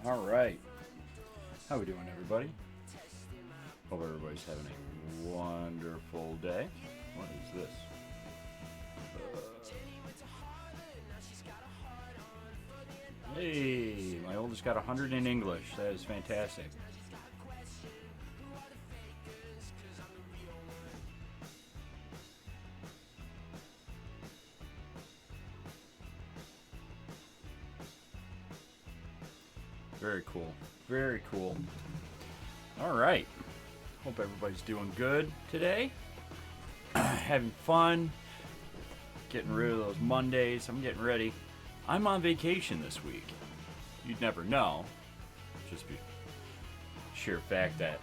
All right. How we doing, everybody? Hope everybody's having a wonderful day. What is this? Hey, my oldest got 100 in English. That is fantastic. Very cool. Very cool. All right. Hope everybody's doing good today. Having fun. Getting rid of those Mondays. I'm getting ready. I'm on vacation this week. You'd never know. Just be sheer fact that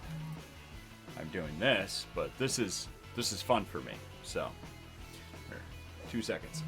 I'm doing this, but this is fun for me. So, here, 2 seconds.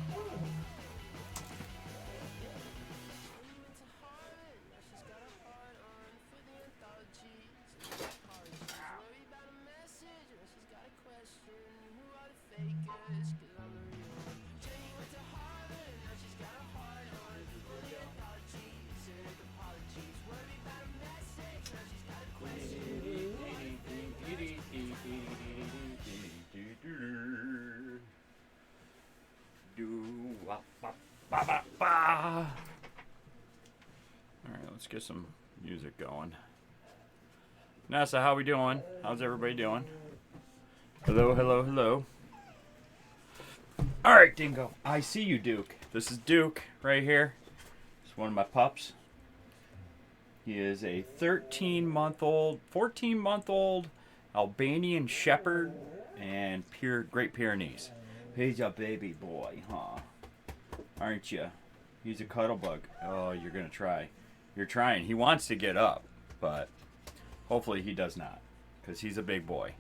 Alright, let's get some music going. Nessa, how we doing? How's everybody doing? Hello, hello, hello. Alright, Dingo. I see you, Duke. This is Duke right here. It's one of my pups. He is a 13-month-old, 14-month-old Albanian Shepherd and Great Pyrenees. He's a baby boy, huh? Aren't you? He's a cuddle bug. Oh, you're going to try. You're trying. He wants to get up, but hopefully he does not, because he's a big boy.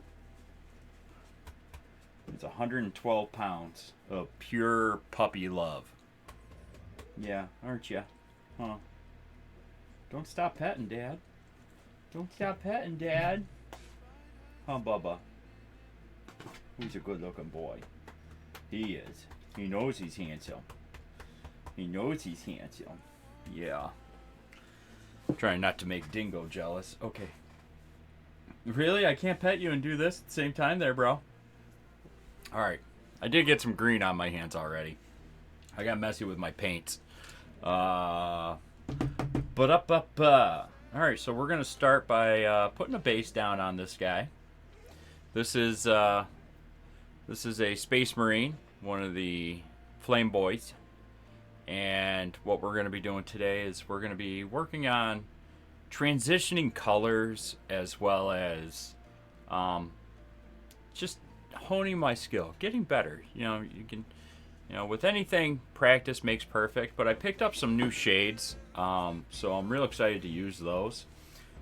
It's 112 pounds of pure puppy love. Yeah, aren't you? Huh? Don't stop petting, Dad. Don't stop petting, Dad. Huh, Bubba? Who's a good-looking boy? He is. He knows he's handsome. He knows he's handsome. Yeah. I'm trying not to make Dingo jealous. Okay. Really? I can't pet you and do this at the same time there, bro? Alright. I did get some green on my hands already. I got messy with my paints. Alright, so we're going to start by putting a base down on this guy. This is a Space Marine, one of the Flame Boys. And what we're going to be doing today is we're going to be working on transitioning colors as well as just honing my skill, getting better. With anything, practice makes perfect. But I picked up some new shades, so I'm real excited to use those.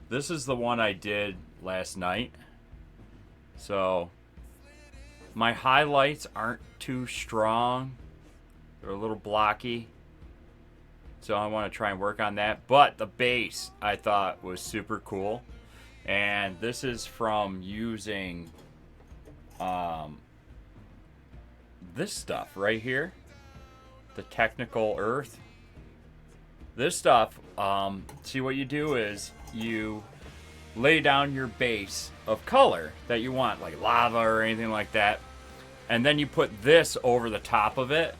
This is the one I did last night. So my highlights aren't too strong. They're a little blocky. So I want to try and work on that. But the base I thought was super cool. And this is from using this stuff right here. The Technical Earth. This stuff, see what you do is you lay down your base of color that you want, like lava or anything like that. And then you put this over the top of it.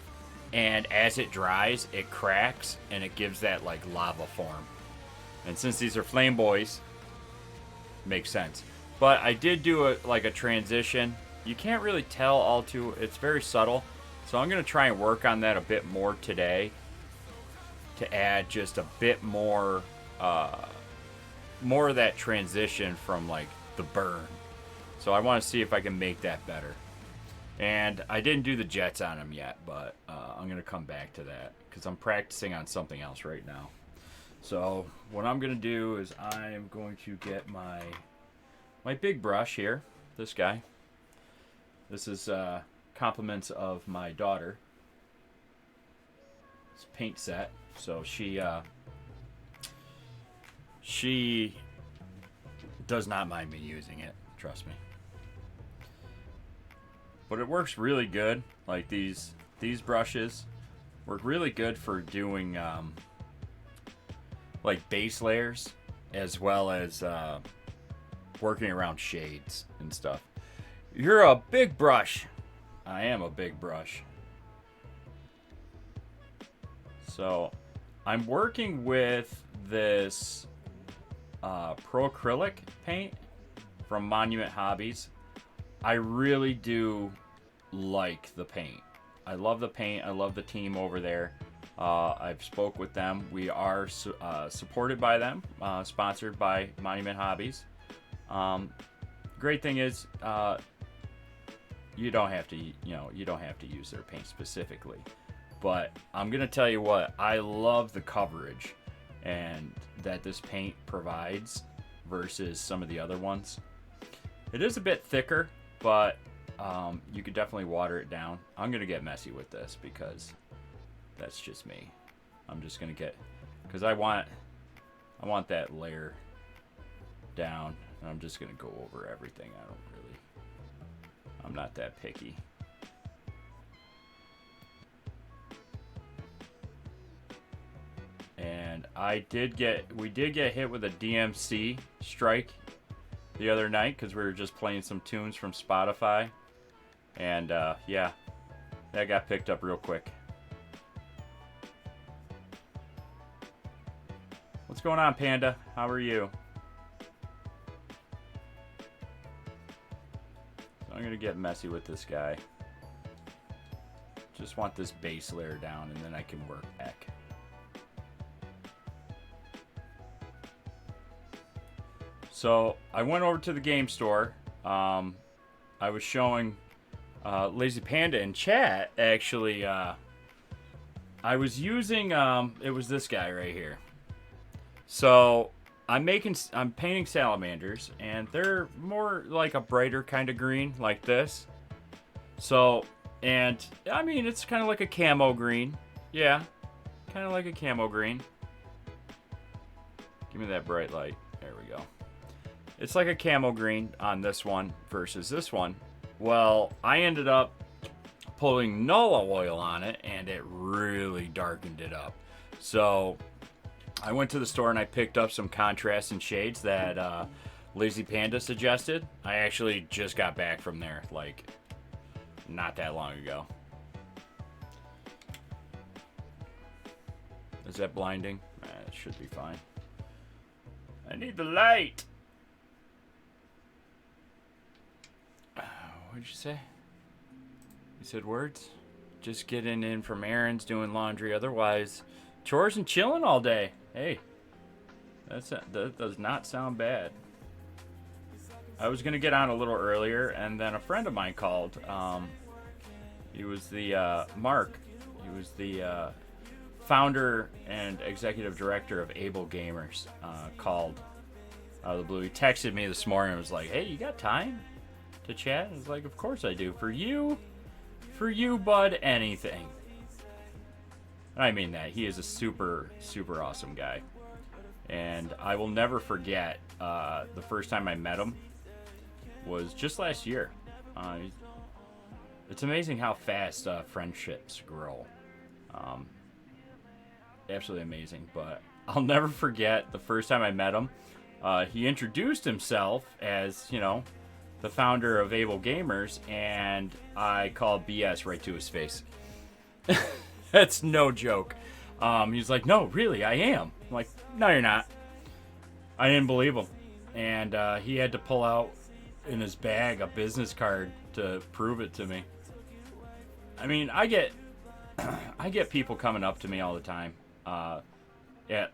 And as it dries, it cracks and it gives that like lava form. And since these are Flame Boys, makes sense. But I did do a transition. You can't really tell it's very subtle. So I'm going to try and work on that a bit more today to add just a bit more of that transition from like the burn. So I want to see if I can make that better. And I didn't do the jets on him yet, but I'm going to come back to that because I'm practicing on something else right now. So what I'm going to do is I'm going to get my big brush here, this guy. This is compliments of my daughter. It's a paint set. So she does not mind me using it, trust me. But it works really good. Like these brushes work really good for doing like base layers as well as working around shades and stuff. You're a big brush. I am a big brush. So I'm working with this Pro Acrylic paint from Monument Hobbies. I really do like the paint. I love the paint. I love the team over there. I've spoke with them. We are supported by them, sponsored by Monument Hobbies. Great thing is, you don't have to, you don't have to use their paint specifically. But I'm gonna tell you what, I love the coverage and that this paint provides versus some of the other ones. It is a bit thicker, but you could definitely water it down. I'm gonna get messy with this because that's just me. I'm just gonna get, because I want that layer down, and I'm just gonna go over everything. I'm not that picky. And we did get hit with a DMC strike the other night because we were just playing some tunes from Spotify, and yeah, that got picked up real quick. What's going on, Panda? How are you? So I'm gonna get messy with this guy. Just want this base layer down, and then I can work back. So I went over to the game store. I was showing Lazy Panda in chat. Actually, I was using it was this guy right here. So I'm painting salamanders, and they're more like a brighter kind of green, like this. So, and I mean, it's kind of like a camo green. Yeah, kind of like a camo green. Give me that bright light. There we go. It's like a camo green on this one versus this one. Well, I ended up putting Nola oil on it, and it really darkened it up. So I went to the store and I picked up some contrast and shades that Lazy Panda suggested. I actually just got back from there, like, not that long ago. Is that blinding? It should be fine. I need the light. What did you say? You said words? Just getting in from errands, doing laundry, otherwise chores and chilling all day. Hey, that does not sound bad. I was gonna get on a little earlier, and then a friend of mine called. He was the Mark. He was the founder and executive director of Able Gamers. Called out of the blue. He texted me this morning and was like, "Hey, you got time to chat?" I was like, "Of course I do. For you, bud, anything." And I mean that. He is a super, super awesome guy. And I will never forget the first time I met him was just last year. It's amazing how fast friendships grow. Absolutely amazing. But I'll never forget the first time I met him. He introduced himself as, the founder of Able Gamers, and I called BS right to his face. That's no joke. He's like, "No, really, I am." I'm like, "No, you're not." I didn't believe him. And he had to pull out in his bag a business card to prove it to me. I mean, I get people coming up to me all the time at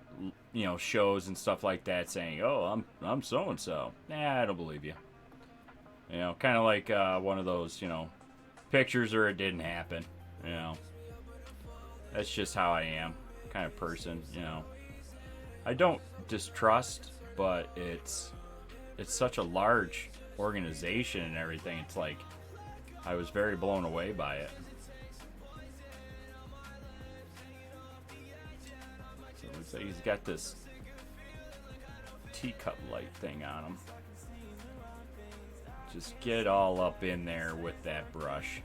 shows and stuff like that saying, "Oh, I'm so and so." Nah, I don't believe you. Kind of like one of those, pictures or it didn't happen. That's just how I am, kind of person. I don't distrust, but it's such a large organization and everything. It's like I was very blown away by it. So it looks like he's got this teacup light thing on him. Just get it all up in there with that brush.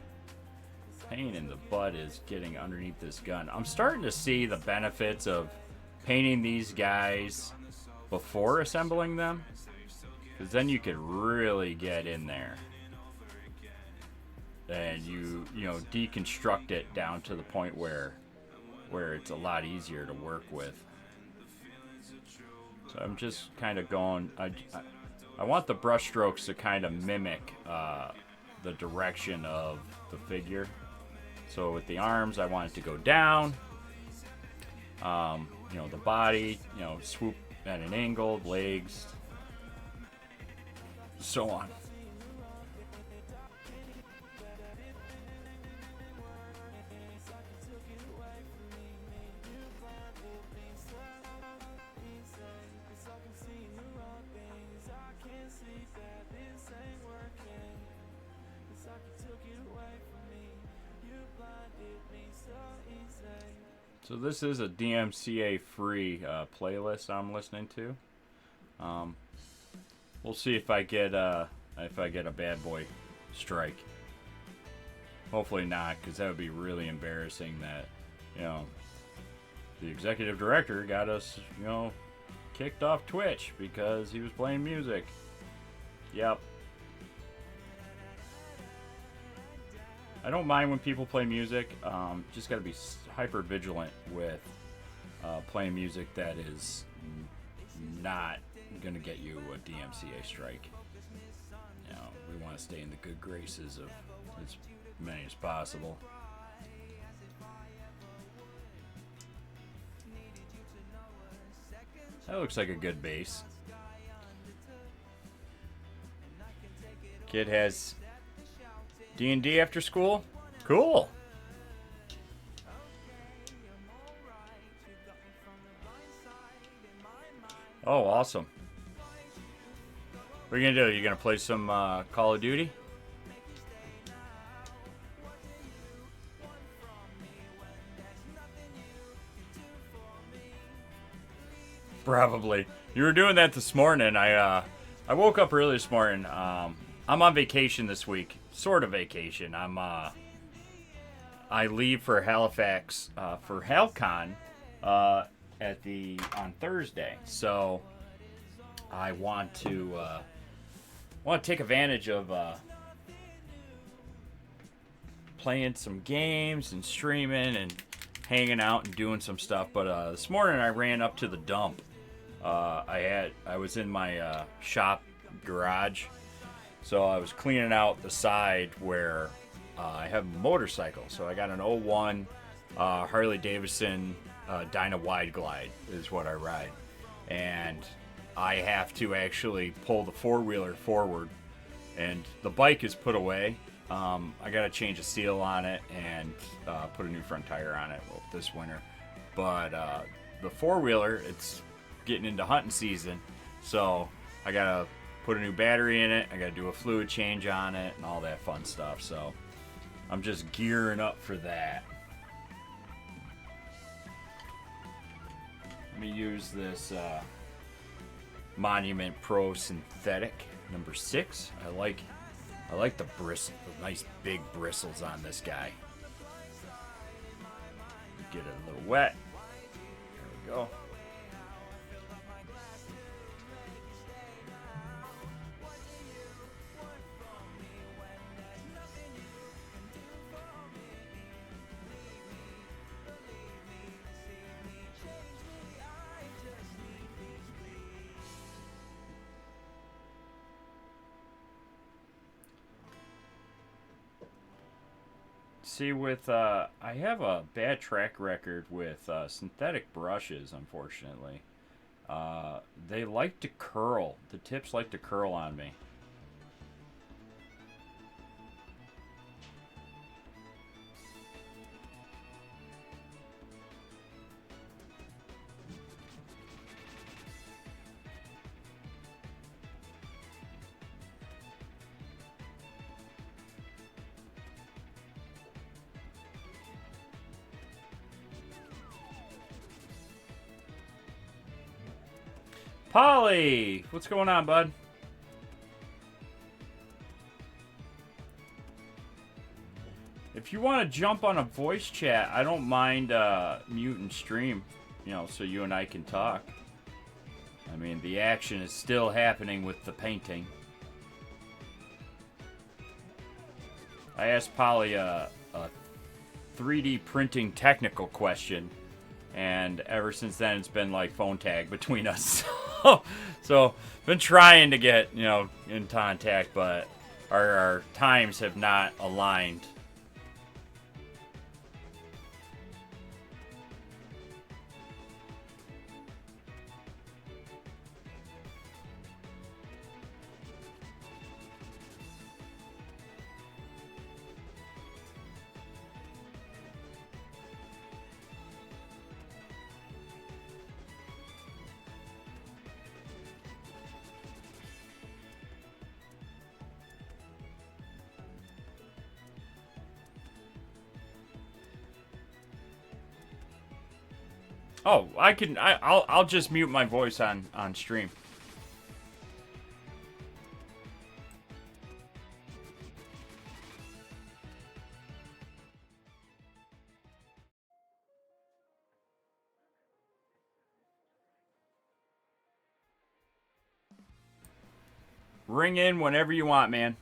Pain in the butt is getting underneath this gun. I'm starting to see the benefits of painting these guys before assembling them, because then you could really get in there and you know, deconstruct it down to the point where it's a lot easier to work with. So I'm just kind of going, I want the brush strokes to kind of mimic the direction of the figure. So with the arms, I want it to go down. You know, the body, you know, swoop at an angle, legs, so on. So this is a DMCA free playlist I'm listening to. We'll see if I get a bad boy strike. Hopefully not, because that would be really embarrassing. That, you know, the executive director got us, you know, kicked off Twitch because he was playing music. Yep. I don't mind when people play music. Just got to be hyper vigilant with playing music that is not going to get you a DMCA strike. You know, we want to stay in the good graces of as many as possible. That looks like a good bass. Kid has D&D after school? Cool. Oh, awesome. What are you gonna do? You gonna play some Call of Duty? Probably. You were doing that this morning. I woke up early this morning. I'm on vacation this week, sort of vacation. I leave for Halifax for HalCon on Thursday, so I want to take advantage of playing some games and streaming and hanging out and doing some stuff. But this morning I ran up to the dump. I was in my shop garage. So I was cleaning out the side where I have a motorcycle. So I got an 01 Harley Davidson Dyna Wide Glide is what I ride. And I have to actually pull the four-wheeler forward. And the bike is put away. I got to change a seal on it and put a new front tire on it this winter. But the four-wheeler, it's getting into hunting season. So I got to put a new battery in it. I gotta do a fluid change on it and all that fun stuff. So I'm just gearing up for that. Let me use this Monument Pro Synthetic number 6. I like the bristle, the nice big bristles on this guy. Get it a little wet. There we go. See, with I have a bad track record with synthetic brushes, unfortunately. They like to curl. The tips like to curl on me. Polly, what's going on, bud? If you want to jump on a voice chat, I don't mind mute and stream. so you and I can talk. I mean, the action is still happening with the painting. I asked Polly a 3D printing technical question, and ever since then it's been like phone tag between us. So been trying to get in contact, but our times have not aligned. Oh, I can. I'll just mute my voice on stream. Ring in whenever you want, man.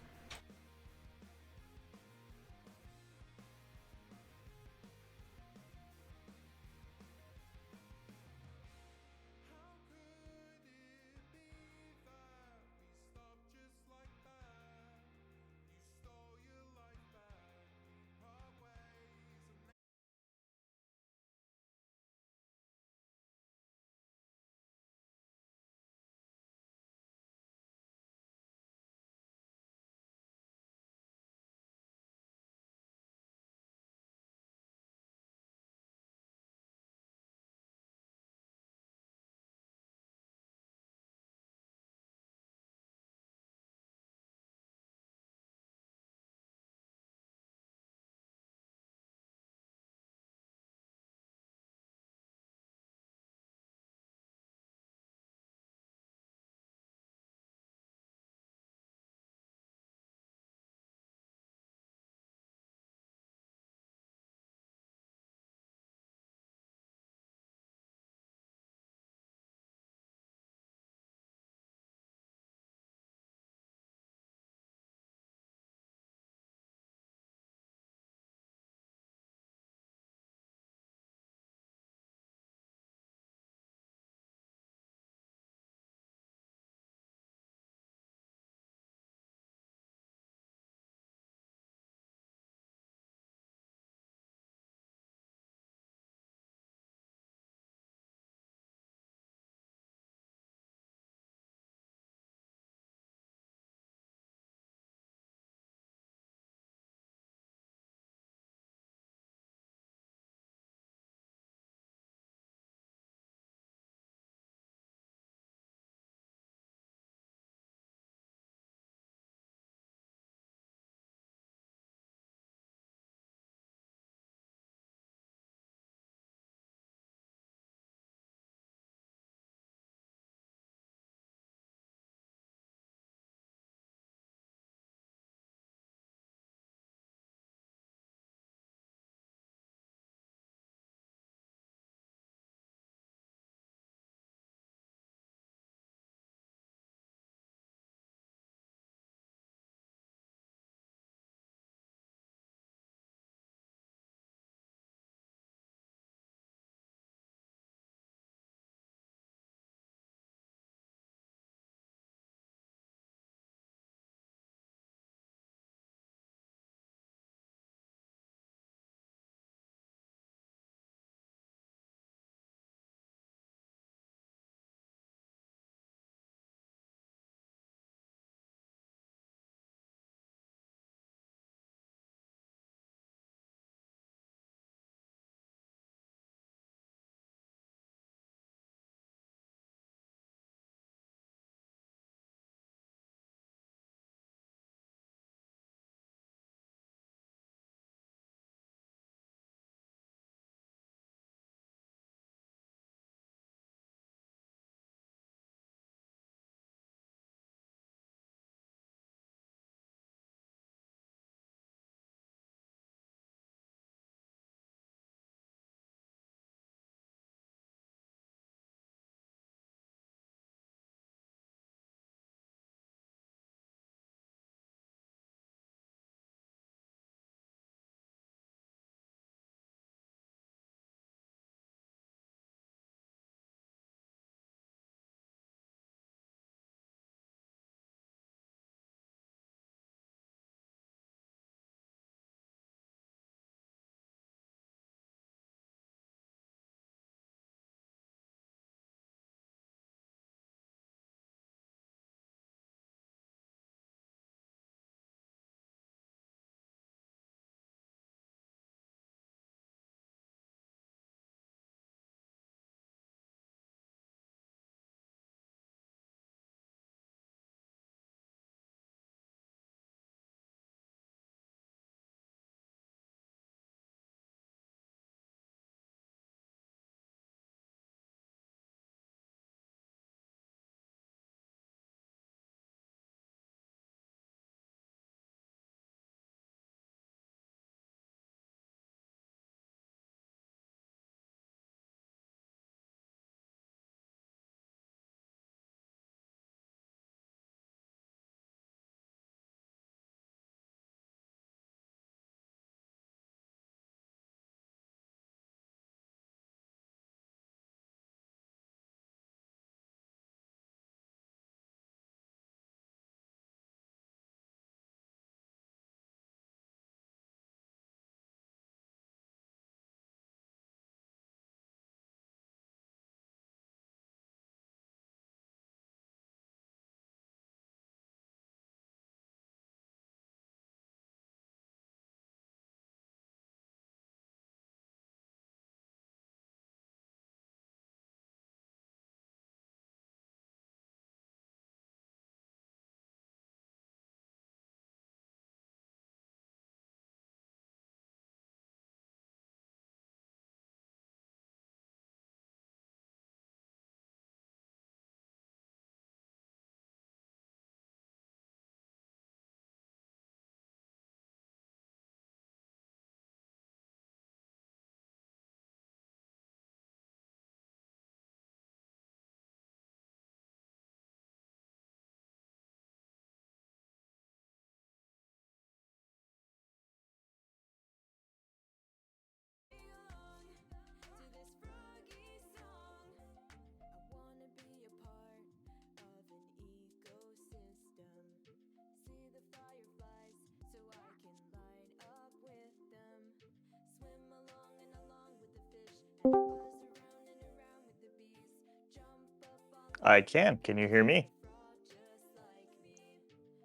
I can. Can you hear me?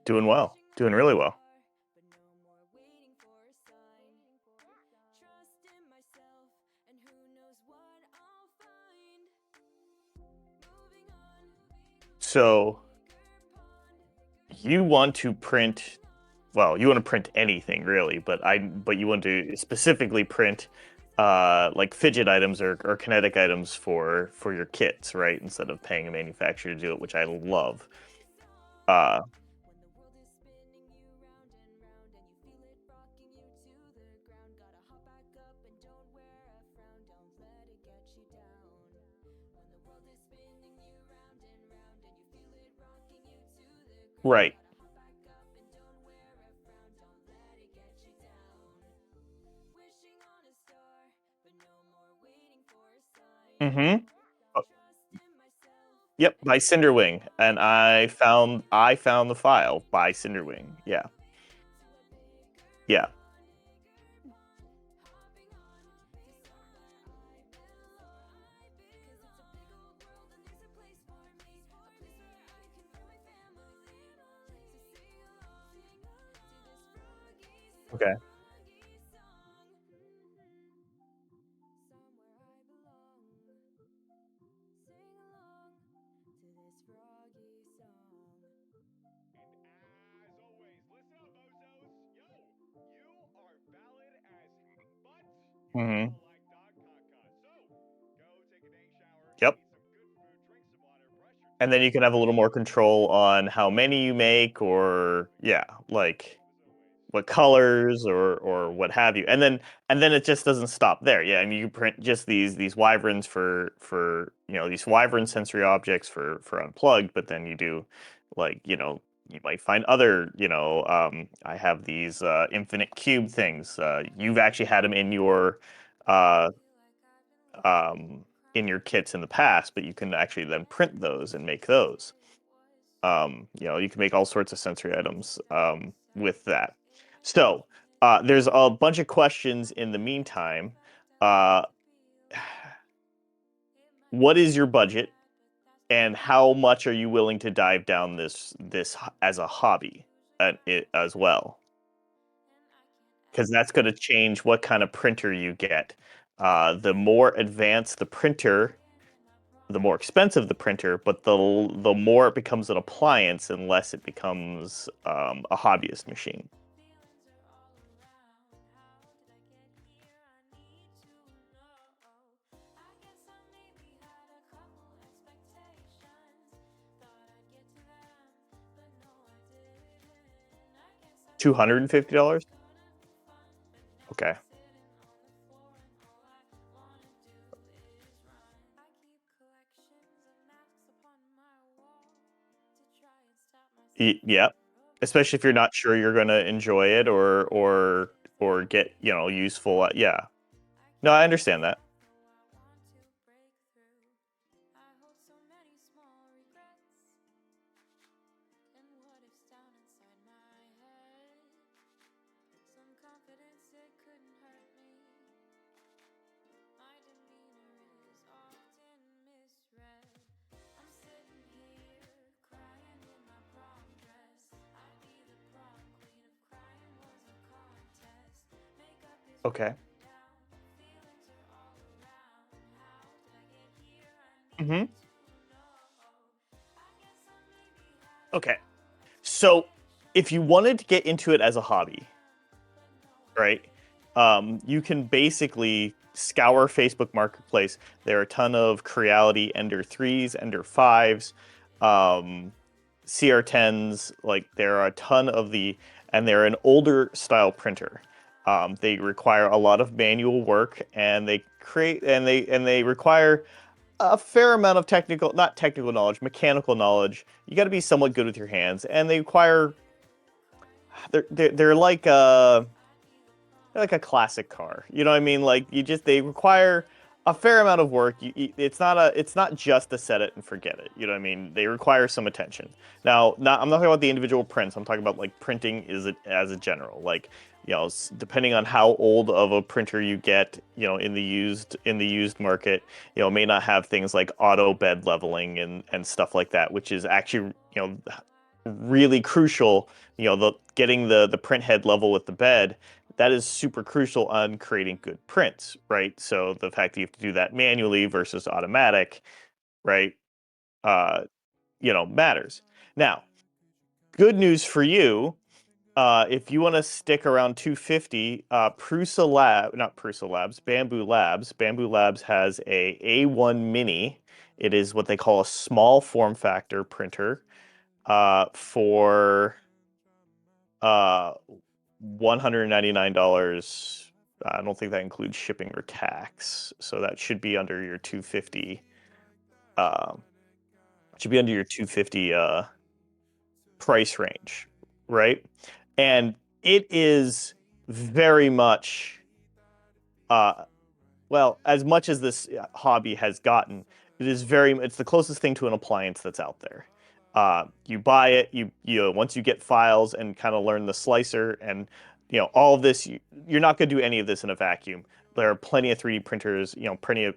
Doing well. Doing really well. So you want to print, well, you want to print anything really, but you want to specifically print like fidget items or kinetic items for your kits, right? Instead of paying a manufacturer to do it, which I love. Uh right. Mm-hmm. Yep, by Cinderwing. And I found the file by Cinderwing. Yeah. Yeah. Okay. Mm-hmm. Yep. And then you can have a little more control on how many you make, or yeah, like what colors or what have you. And then it just doesn't stop there. Yeah, I mean you print just these wyverns for these wyvern sensory objects for unplugged, but then you do like you might find other I have these infinite cube things. You've actually had them uh in your kits in the past, but you can actually then print those and make those. You can make all sorts of sensory items with that. So there's a bunch of questions in the meantime. Uh, what is your budget, and how much are you willing to dive down as a hobby as well? Because that's going to change what kind of printer you get. The more advanced the printer, the more expensive the printer, but the more it becomes an appliance and less it becomes a hobbyist machine. $250? Okay. Yeah. Especially if you're not sure you're gonna enjoy it or get, useful. Yeah. No, I understand that. Okay. Hmm. Okay. So if you wanted to get into it as a hobby, right? You can basically scour Facebook Marketplace. There are a ton of Creality Ender 3s, Ender 5s, CR10s. Like there are a ton of and they're an older style printer. They require a lot of manual work, and they require a fair amount of not technical knowledge, mechanical knowledge. You got to be somewhat good with your hands, and they require they're like a classic car. You know what I mean? Like they require a fair amount of work. It's not just to set it and forget it. You know what I mean? They require some attention. Now, I'm not talking about the individual prints. I'm talking about like printing as a general. Like depending on how old of a printer you get, in the used market, it may not have things like auto bed leveling and stuff like that, which is actually, really crucial. Getting the print head level with the bed, that is super crucial on creating good prints, right? So the fact that you have to do that manually versus automatic, right? Uh, matters. Now, good news for you. If you want to stick around 250, not Prusa Labs, Bamboo Labs. Bamboo Labs has a A1 Mini. It is what they call a small form factor printer for $199. I don't think that includes shipping or tax, so that should be under your 250. Should be under your 250 price range, right? And it is very much, well, as much as this hobby has gotten, it's the closest thing to an appliance that's out there. You buy it, once you get files and kind of learn the slicer and all of this, you're not going to do any of this in a vacuum. There are plenty of 3D printers, plenty of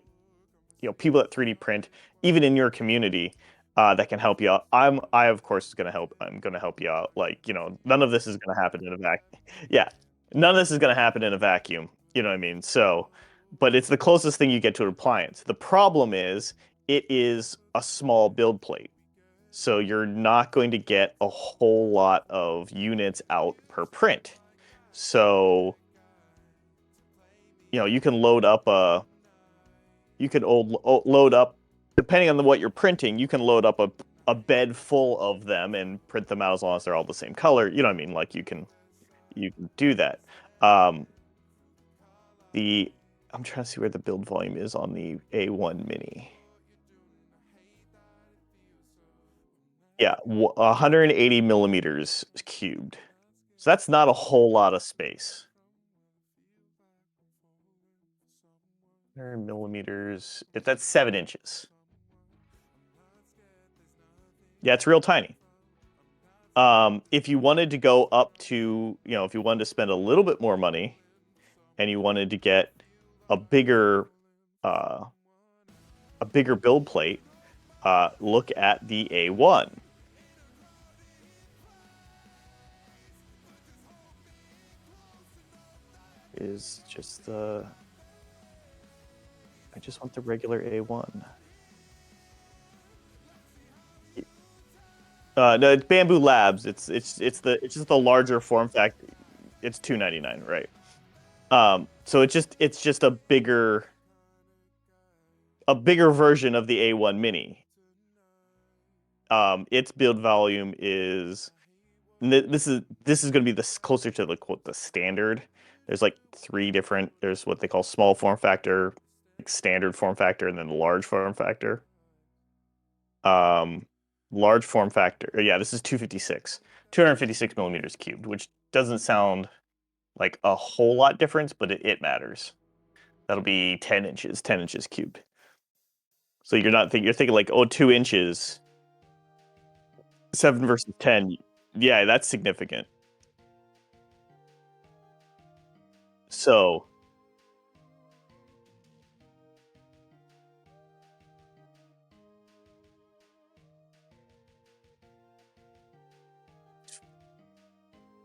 people that 3D print, even in your community, that can help you out. I of course is going to help. I'm going to help you out. Like, none of this is going to happen in a vacuum. Yeah, none of this is going to happen in a vacuum. You know what I mean? So, but it's the closest thing you get to an appliance. The problem is it is a small build plate. So you're not going to get a whole lot of units out per print. So, you can load up load up, depending on what you're printing, you can load up a bed full of them and print them out as long as they're all the same color. You know what I mean? Like you can do that. I'm trying to see where the build volume is on the A1 Mini. Yeah, 180 millimeters cubed. So that's not a whole lot of space. 100 millimeters, if that's 7 inches. Yeah, it's real tiny. If you wanted to go up to, if you wanted to spend a little bit more money and you wanted to get a bigger build plate, look at the A1. Is just I just want the regular A1. No, it's Bamboo Labs. It's just the larger form factor. It's $299, right? So it's just a bigger version of the A1 Mini. Its build volume is this is going to be closer to the quote the standard. There's like 3 different. There's what they call small form factor, standard form factor, and then large form factor. Large form factor. Yeah, this is 256 millimeters cubed, which doesn't sound like a whole lot difference, but it matters. That'll be 10 inches cubed. So you're thinking like, oh, 2 inches, 7 versus 10. Yeah, that's significant. So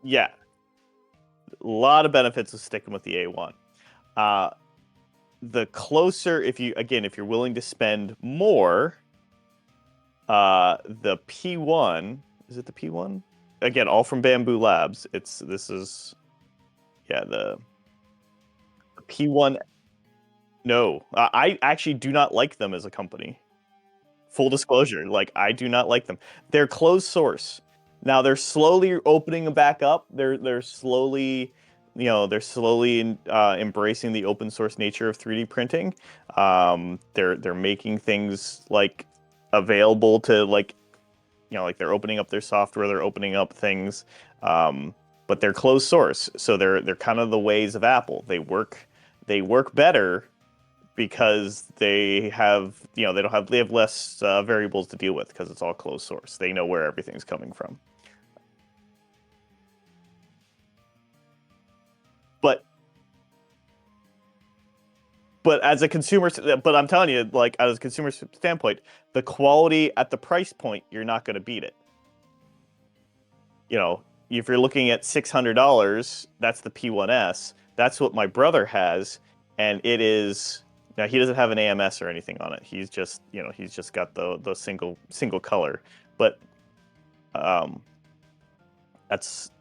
yeah, a lot of benefits of sticking with the A1. The closer, if you're willing to spend more, the P1, is it the P1? Again, all from Bamboo Labs. The P1. No, I actually do not like them as a company. Full disclosure, like I do not like them. They're closed source. Now they're slowly opening back up. They're slowly, embracing the open source nature of 3D printing. They're making things like available to like they're opening up their software. They're opening up things, but they're closed source. So they're kind of the ways of Apple. They work better because they have they have less variables to deal with because it's all closed source. They know where everything's coming from. but as a but I'm telling you, like as a consumer standpoint, the quality at the price point, you're not going to beat it. You know, if you're looking at $600, that's the P1S. That's what my brother has, and it is now he doesn't have an AMS or anything on it. He's just he's just got the single color, but um, that's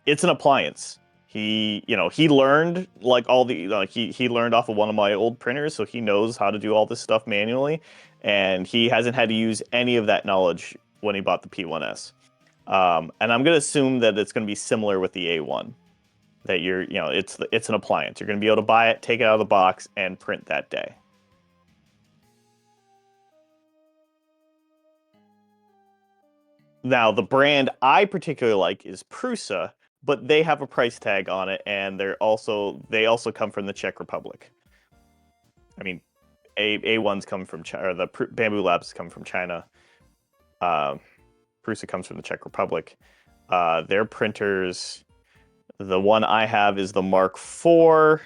it's an appliance. He learned like all the like he learned off of one of my old printers, so he knows how to do all this stuff manually, and he hasn't had to use any of that knowledge when he bought the P1S. And I'm gonna assume that it's gonna be similar with the A1. That it's an appliance. You're gonna be able to buy it, take it out of the box, and print that day. Now, the brand I particularly like is Prusa, but they have a price tag on it, and they also come from the Czech Republic. I mean, A1s come from China, or the Bamboo Labs come from China. Prusa comes from the Czech Republic. Their printers, the one I have is the Mark IV.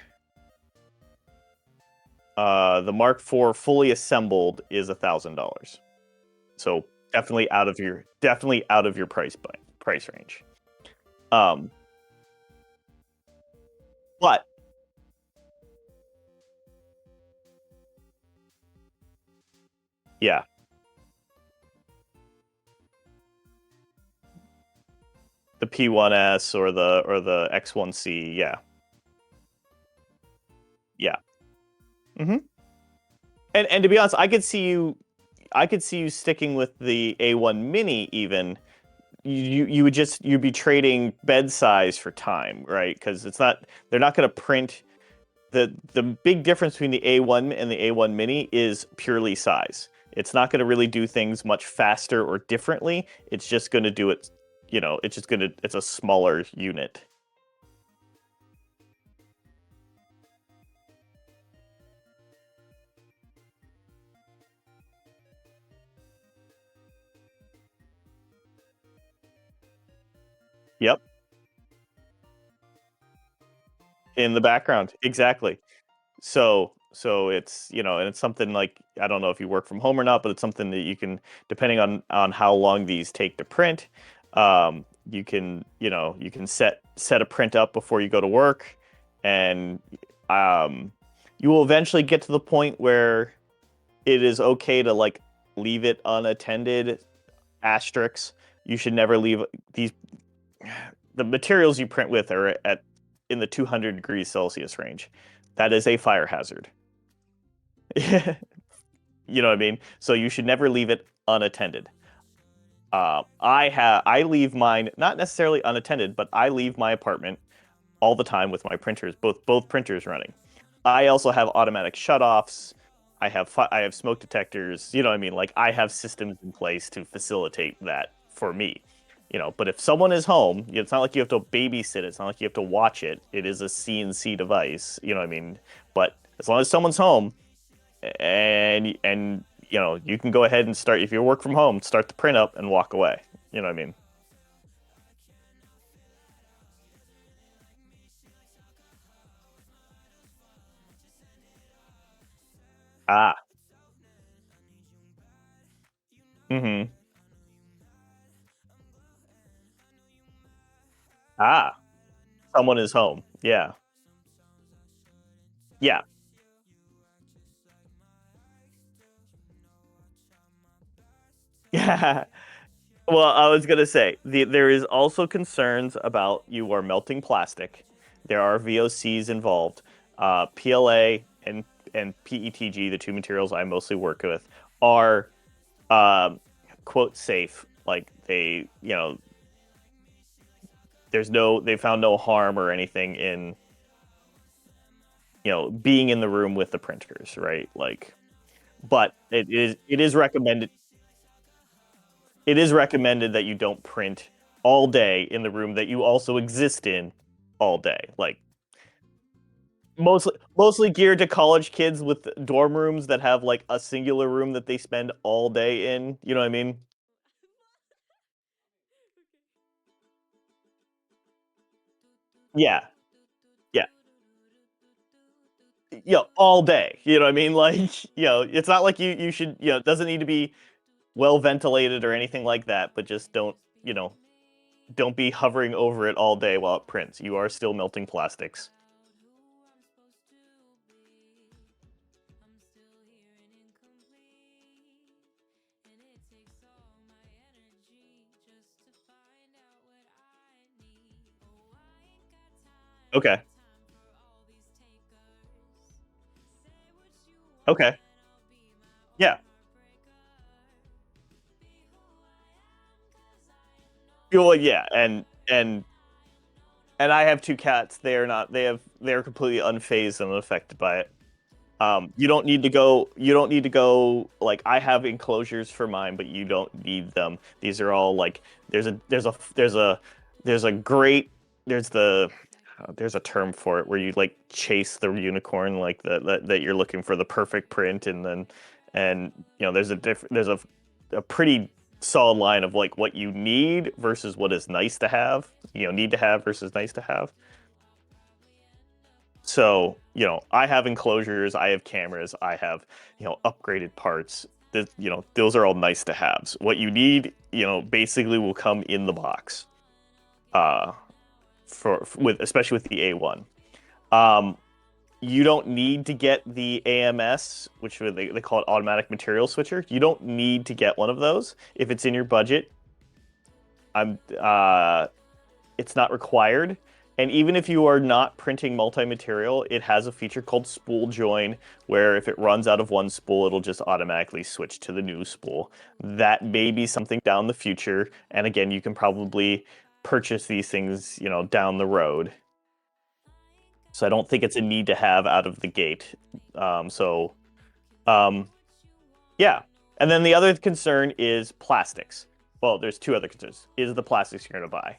The Mark IV fully assembled is $1,000. So definitely out of your price range. Um, but yeah, the P1S or the X1C, yeah, yeah. hmm And to be honest, I could see you sticking with the A1 Mini even. You'd be trading bed size for time, right? Because they're not going to print. The big difference between the A1 and the A1 Mini is purely size. It's not going to really do things much faster or differently. It's just going to do it, it's a smaller unit. Yep, in the background. Exactly. So and it's something like I don't know if you work from home or not, but it's something that you can, depending on how long these take to print, you can set a print up before you go to work, and um, you will eventually get to the point where it is okay to like leave it unattended. Asterisks. You should never leave these. The materials you print with are at in the 200 degrees Celsius range. That is a fire hazard. You know what I mean? So you should never leave it unattended. I leave mine not necessarily unattended, but I leave my apartment all the time with my printers, both printers running. I also have automatic shutoffs. I have smoke detectors. You know what I mean? Like I have systems in place to facilitate that for me. But if someone is home, it's not like you have to babysit it. It's not like you have to watch it. It is a CNC device. You know what I mean? But as long as someone's home, and you can go ahead and start if you work from home, start the print up and walk away. You know what I mean? Ah. Mm-hmm. Ah. Someone is home. Yeah. Yeah. Yeah. Well, I was gonna say there is also concerns about you are melting plastic. There are VOCs involved. PLA and PETG, the two materials I mostly work with, are um, quote safe. Like they found no harm or anything in being in the room with the printers, right? Like, but it is recommended that you don't print all day in the room that you also exist in all day. Like mostly geared to college kids with dorm rooms that have like a singular room that they spend all day in. You know what I mean? Yeah. Yeah. all day. You know what I mean? Like, it's not like you should, it doesn't need to be well ventilated or anything like that, but just don't be hovering over it all day while it prints. You are still melting plastics. Okay. Okay. Yeah. Well, yeah, and I have two cats. They are not. They're completely unfazed and unaffected by it. You don't need to go. You don't need to go. Like, I have enclosures for mine, but you don't need them. These are all like there's a great there's the there's a term for it where you like chase the unicorn, like that you're looking for the perfect print, and there's a pretty solid line of like what you need versus what is nice to have. Need to have versus nice to have. So, I have enclosures, I have cameras, I have, upgraded parts. Those are all nice to haves. What you need, basically will come in the box. Uh, with especially with the A1. Um, you don't need to get the AMS, which they call it automatic material switcher. You don't need to get one of those if it's in your budget. I'm It's not required. And even if you are not printing multi-material, it has a feature called spool join, where if it runs out of one spool, it'll just automatically switch to the new spool. That may be something down the future. And again, you can probably purchase these things, down the road. So I don't think it's a need to have out of the gate. Um, yeah. And then the other concern is plastics. Well, there's two other concerns. Is the plastics you're going to buy?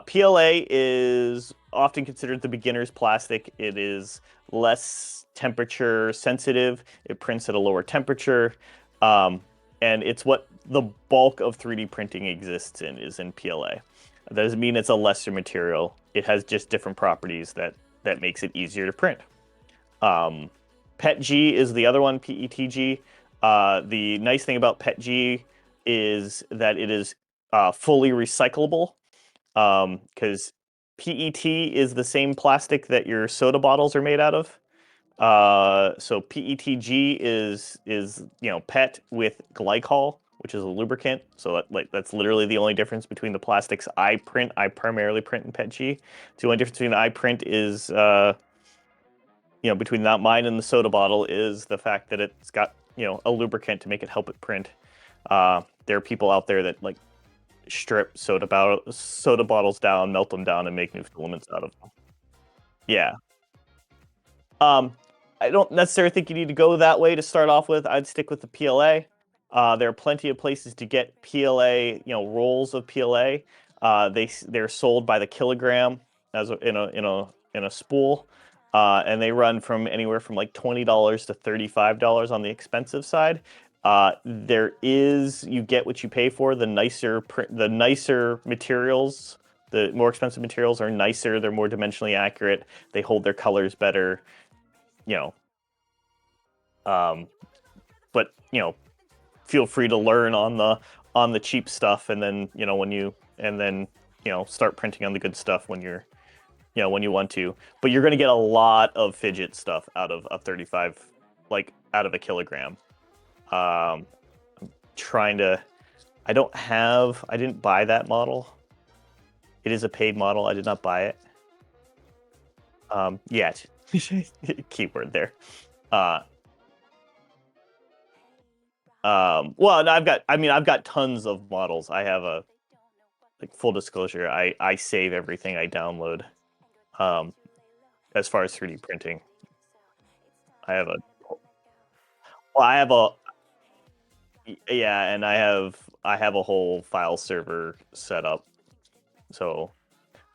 PLA is often considered the beginner's plastic. It is less temperature sensitive. It prints at a lower temperature. Um, and it's what the bulk of 3D printing exists in, is in PLA. That doesn't mean it's a lesser material. It has just different properties that makes it easier to print. Um, PETG is the other one, PETG. The nice thing about PETG is that it is fully recyclable, because PET is the same plastic that your soda bottles are made out of. So PETG is PET with glycol, which is a lubricant. So that's literally the only difference between the plastics I print. I primarily print in PETG. The only difference between I print is between that mine and the soda bottle is the fact that it's got a lubricant to make it help it print. There are people out there that like strip soda bottles down, melt them down, and make new filaments out of them. Yeah. Um, I don't necessarily think you need to go that way to start off with. I'd stick with the PLA. There are plenty of places to get PLA, rolls of PLA. They're sold by the kilogram in a spool, and they run from anywhere from like $20 to $35 on the expensive side. You get what you pay for. The nicer materials, the more expensive materials are nicer. They're more dimensionally accurate. They hold their colors better. You know, but feel free to learn on the cheap stuff, and then start printing on the good stuff when you want to. But you're going to get a lot of fidget stuff out of a 35, like out of a kilogram. Trying to I didn't buy that model. It is a paid model. I did not buy it yet. Keyword there. Well, I've got tons of models. I have like, full disclosure, I save everything I download. As far as 3D printing, I have a well, I have a yeah, and I have a whole file server set up. So,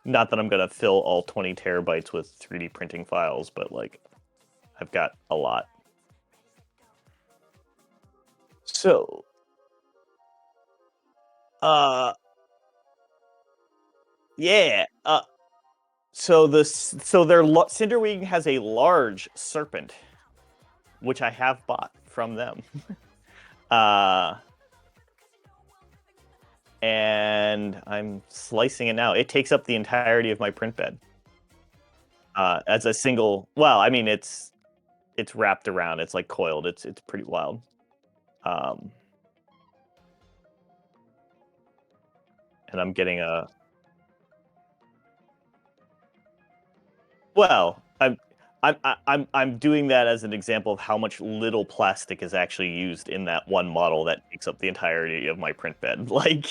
not that I'm gonna fill all 20 terabytes with 3D printing files, but like I've got a lot. So, uh, yeah. so their Cinderwing has a large serpent, which I have bought from them. uh, and I'm slicing it now. It takes up the entirety of my print bed. As a single. Well, I mean, it's wrapped around. It's like coiled. It's pretty wild. Um, and I'm getting a. Well, I'm doing that as an example of how much little plastic is actually used in that one model that takes up the entirety of my print bed. Like,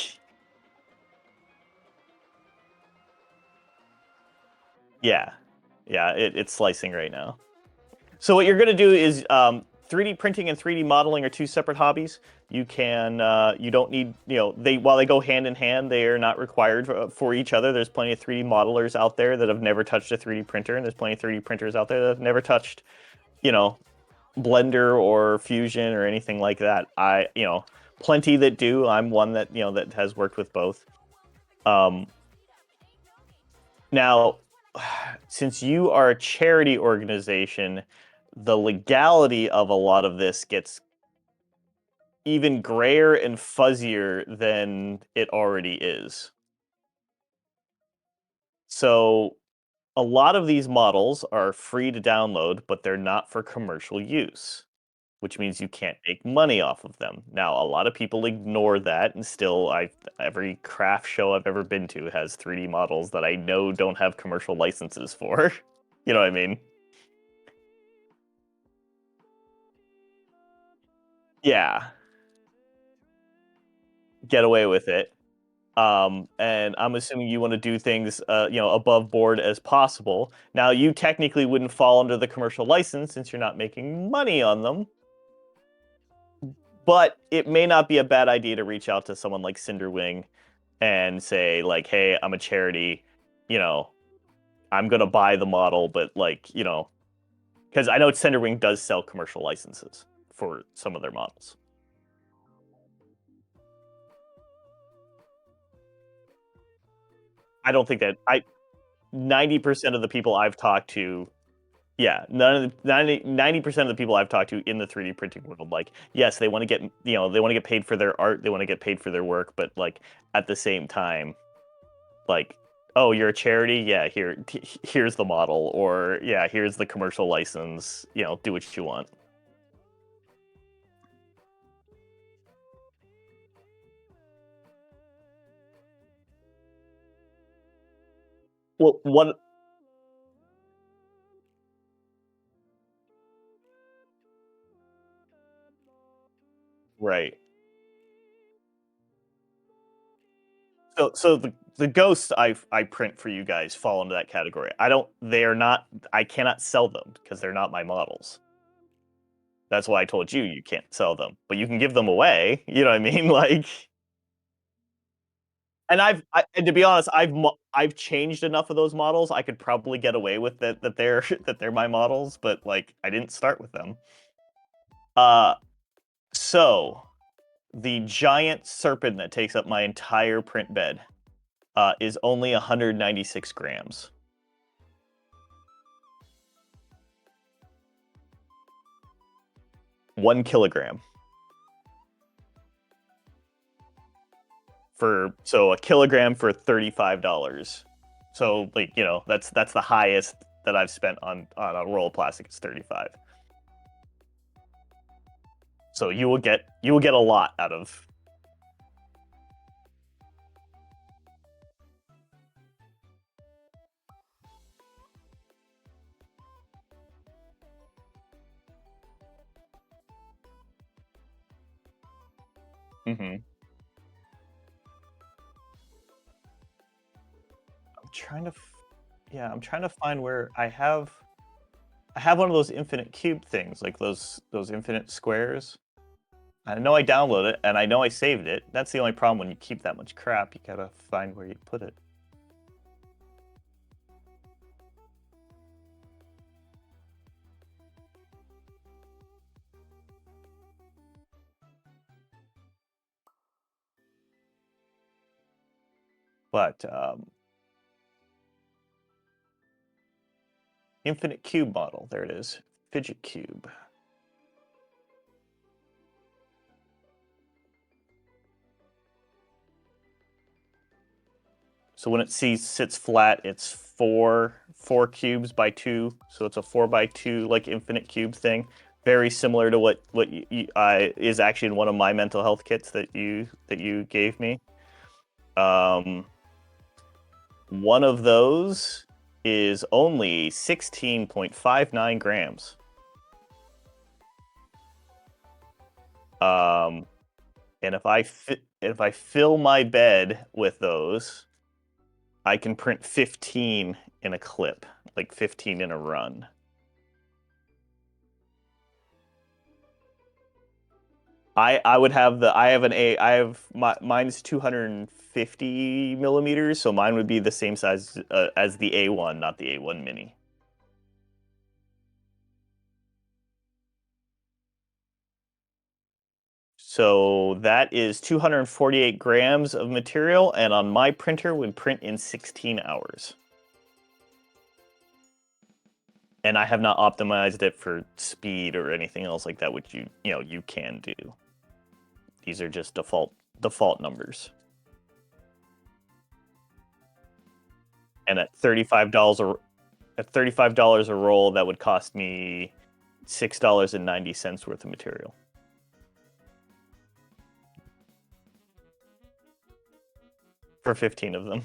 yeah, yeah, it's slicing right now. So what you're going to do is 3D printing and 3D modeling are two separate hobbies. You don't need, they while they go hand in hand, they are not required for each other. There's plenty of 3D modelers out there that have never touched a 3D printer, and there's plenty of 3D printers out there that have never touched, you know, Blender or Fusion or anything like that. Plenty that do. I'm one that, that has worked with both. Um, Now, since you are a charity organization, the legality of a lot of this gets even grayer and fuzzier than it already is. So, a lot of these models are free to download, but they're not for commercial use, which means you can't make money off of them. Now, a lot of people ignore that, and still, every craft show I've ever been to has 3D models that I know don't have commercial licenses for. You know what I mean? Yeah, get away with it. And I'm assuming you want to do things, above board as possible. Now, you technically wouldn't fall under the commercial license since you're not making money on them, but it may not be a bad idea to reach out to someone like Cinderwing and say, like, hey, I'm a charity, you know, I'm gonna buy the model, but like, because I know Cinderwing does sell commercial licenses for some of their models. I don't think that I 90% of the people I've talked to. Yeah, 90% of the people I've talked to in the 3D printing world, like, yes, they want to get, they want to get paid for their art, they want to get paid for their work, but like at the same time, like, oh, you're a charity, yeah, here's the model, or yeah, here's the commercial license, do what you want. Well, what, right? So the ghosts I print for you guys fall into that category. I don't. They are not. I cannot sell them because they're not my models. That's why I told you you can't sell them, but you can give them away. You know what I mean? Like, and and to be honest, I've changed enough of those models. I could probably get away with that they're that they're my models, but like I didn't start with them. Uh, so the giant serpent that takes up my entire print bed is only 196 grams. 1 kilogram. So a kilogram for $35. So like, that's the highest that I've spent on a roll of plastic is 35. So you will get a lot out of. Hmm. I'm trying to yeah, I'm trying to find where I have one of those infinite cube things, like those infinite squares. I know I downloaded it and I know I saved it. That's the only problem when you keep that much crap, you gotta find where you put it. But Infinite Cube model. There it is. Fidget Cube. So when it sits flat, it's four cubes by 2. So it's a 4x2 like infinite cube thing. Very similar to what is actually in one of my mental health kits that you gave me. One of those is only 16.59 grams. And if I fill my bed with those, I can print 15 in a clip, like 15 in a run. I would have mine's 250 millimeters, so mine would be the same size as the A1, not the A1 Mini. So that is 248 grams of material, and on my printer would print in 16 hours. And I have not optimized it for speed or anything else like that, which you can do. These are just default numbers. And at $35 a roll, that would cost me $6.90 worth of material. For 15 of them.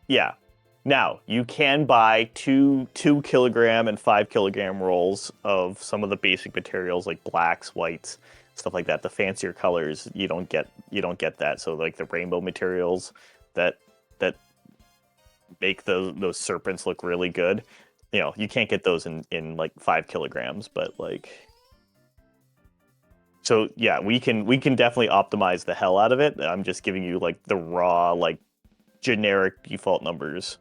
Yeah. Now, you can buy two kilogram and 5 kilogram rolls of some of the basic materials like blacks, whites, stuff like that. The fancier colors, you don't get that. So like the rainbow materials that make those serpents look really good. You can't get those in like 5 kilograms, but like, so yeah, we can definitely optimize the hell out of it. I'm just giving you like the raw, like generic default numbers.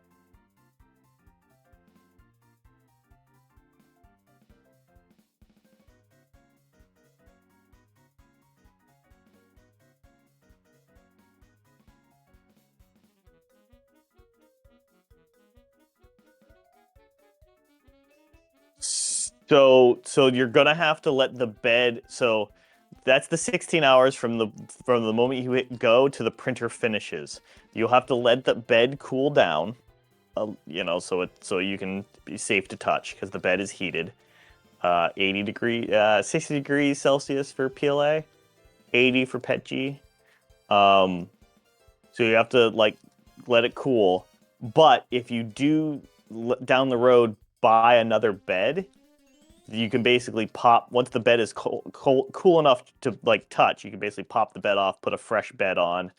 So you're gonna have to let the bed. So that's the 16 hours from the moment you hit go to the printer finishes. You'll have to let the bed cool down, so you can be safe to touch because the bed is heated. 60 degrees Celsius for PLA, 80 for PETG. So you have to like let it cool. But if you do down the road buy another bed, you can basically pop once the bed is cool enough to like touch. You can basically pop the bed off, put a fresh bed on,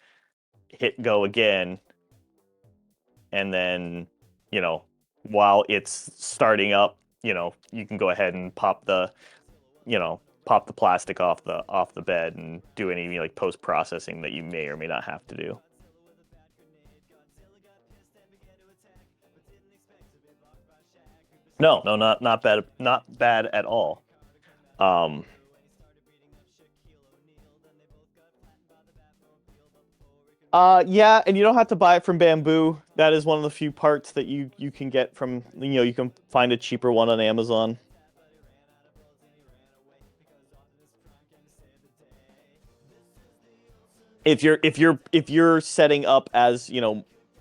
hit go again, and then while it's starting up, you can go ahead and pop the plastic off the bed and do any like post processing that you may or may not have to do. No, not bad, not bad at all. Um, yeah, and you don't have to buy it from Bamboo. That is one of the few parts that you can get from, you can find a cheaper one on Amazon. If you're setting up as,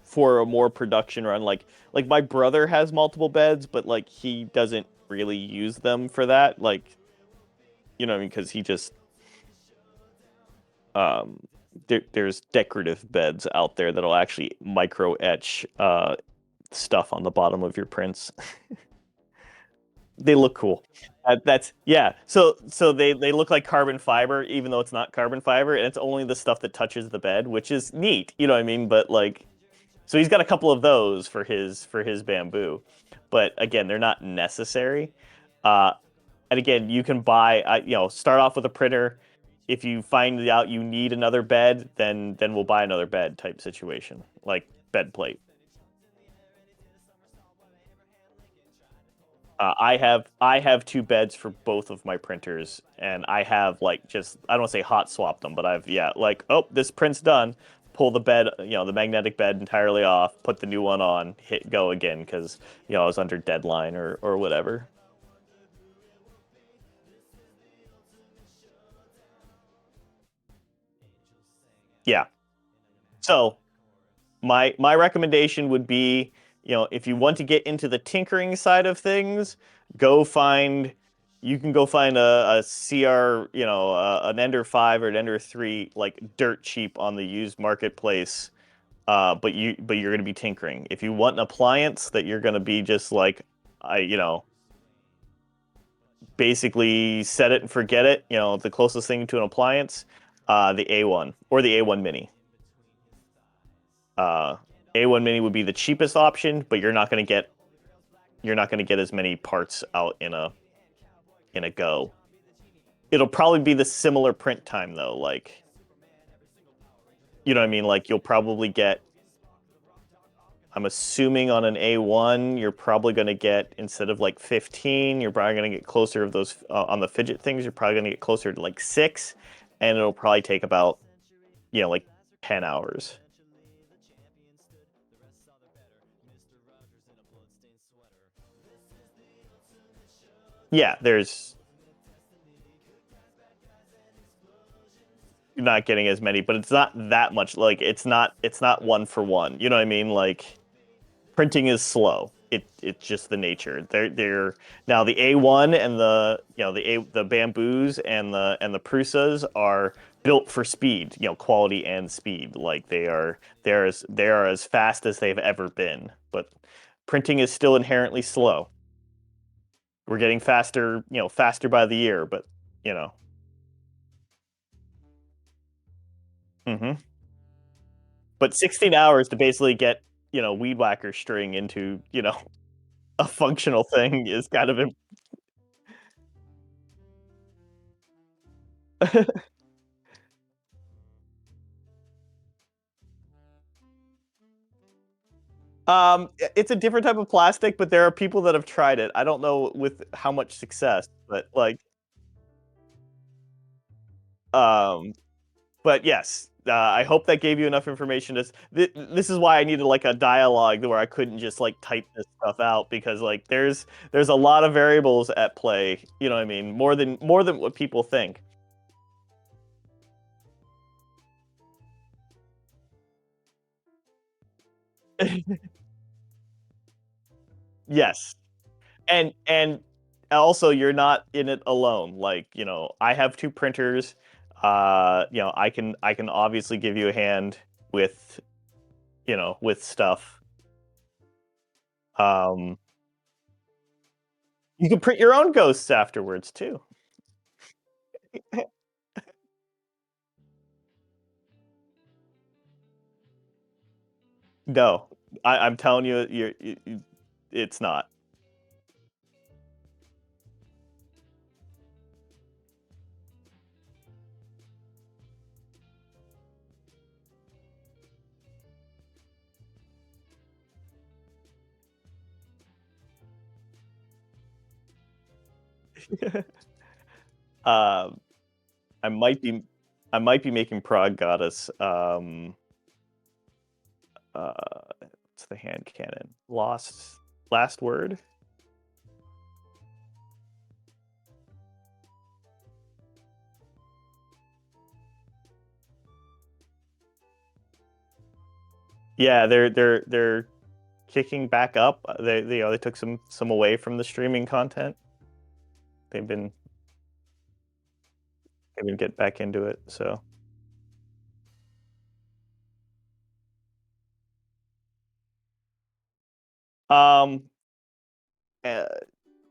for a more production run, like my brother has multiple beds, but like he doesn't really use them for that, like, what I mean, because he just um there's decorative beds out there that'll actually micro etch stuff on the bottom of your prints. They look cool. That's yeah. So they look like carbon fiber, even though it's not carbon fiber, and it's only the stuff that touches the bed, which is neat. You know what I mean? But like, so he's got a couple of those for his Bamboo, but again, they're not necessary. Uh, and again, you can buy, start off with a printer. If you find out you need another bed, then we'll buy another bed type situation, like bed plate. I have two beds for both of my printers, and I have like just I don't want to say hot swapped them, but I've yeah like oh this print's done. Pull the bed, the magnetic bed entirely off, put the new one on, hit go again because I was under deadline or whatever. Yeah. So my recommendation would be, if you want to get into the tinkering side of things, go find you can go find a CR, an Ender 5 or an Ender 3 like dirt cheap on the used marketplace. But you're going to be tinkering. If you want an appliance that you're going to be just like I, basically set it and forget it, the closest thing to an appliance, the A1 or the A1 Mini. Uh, A1 Mini would be the cheapest option, but you're not going to get as many parts out in a go. It'll probably be the similar print time though, like you know what I mean? Like you'll probably get I'm assuming on an A1, you're probably going to get instead of like 15, you're probably going to get closer of those on the fidget things, you're probably going to get closer to like 6 and it'll probably take about, like 10 hours. Yeah, there's you're not getting as many, but it's not that much. Like it's not one for one. You know what I mean? Like printing is slow. It's just the nature. They're now the A1 and the bamboos and the Prusas are built for speed, quality and speed. Like they are as fast as they've ever been. But printing is still inherently slow. We're getting faster, faster by the year, but you know. hmm But 16 hours to basically get, weed whacker string into, a functional thing is kind of it's a different type of plastic, but there are people that have tried it. I don't know with how much success, but like, um, but yes, I hope that gave you enough information. This is why I needed like a dialogue where I couldn't just like type this stuff out because like there's a lot of variables at play. You know what I mean? More than what people think. Yes, and also you're not in it alone. Like, I have two printers. I can obviously give you a hand with, with stuff. Um, you can print your own ghosts afterwards too. No, I'm telling you, it's not. Um, I might be, I might be making Prague Goddess. Uh, what's the hand cannon? Last word. Yeah, they're kicking back up. They took some away from the streaming content. They've been getting back into it. So um, uh,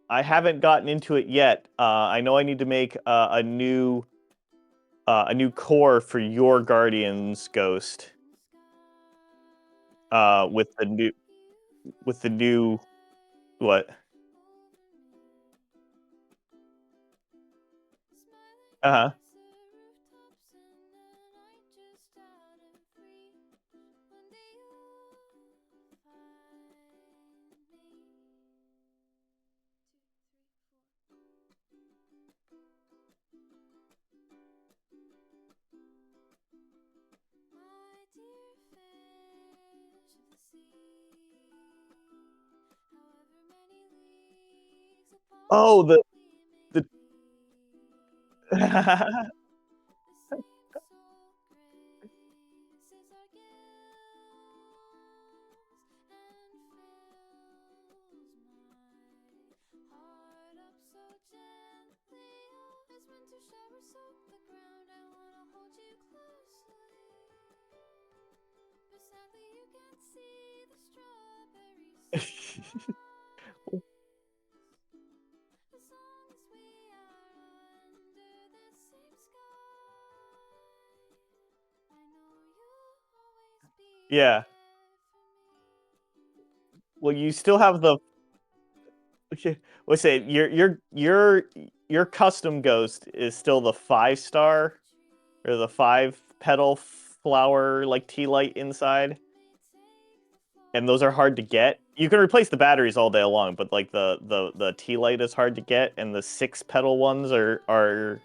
I haven't gotten into it yet. I know I need to make a new core for your Guardians Ghost. With the new what? Uh-huh. Oh, the yeah. Well, you still have the okay. Let's say your custom ghost is still the 5 star or the 5 petal flower like tea light inside, and those are hard to get. You can replace the batteries all day long, but like the tea light is hard to get, and the 6 petal ones are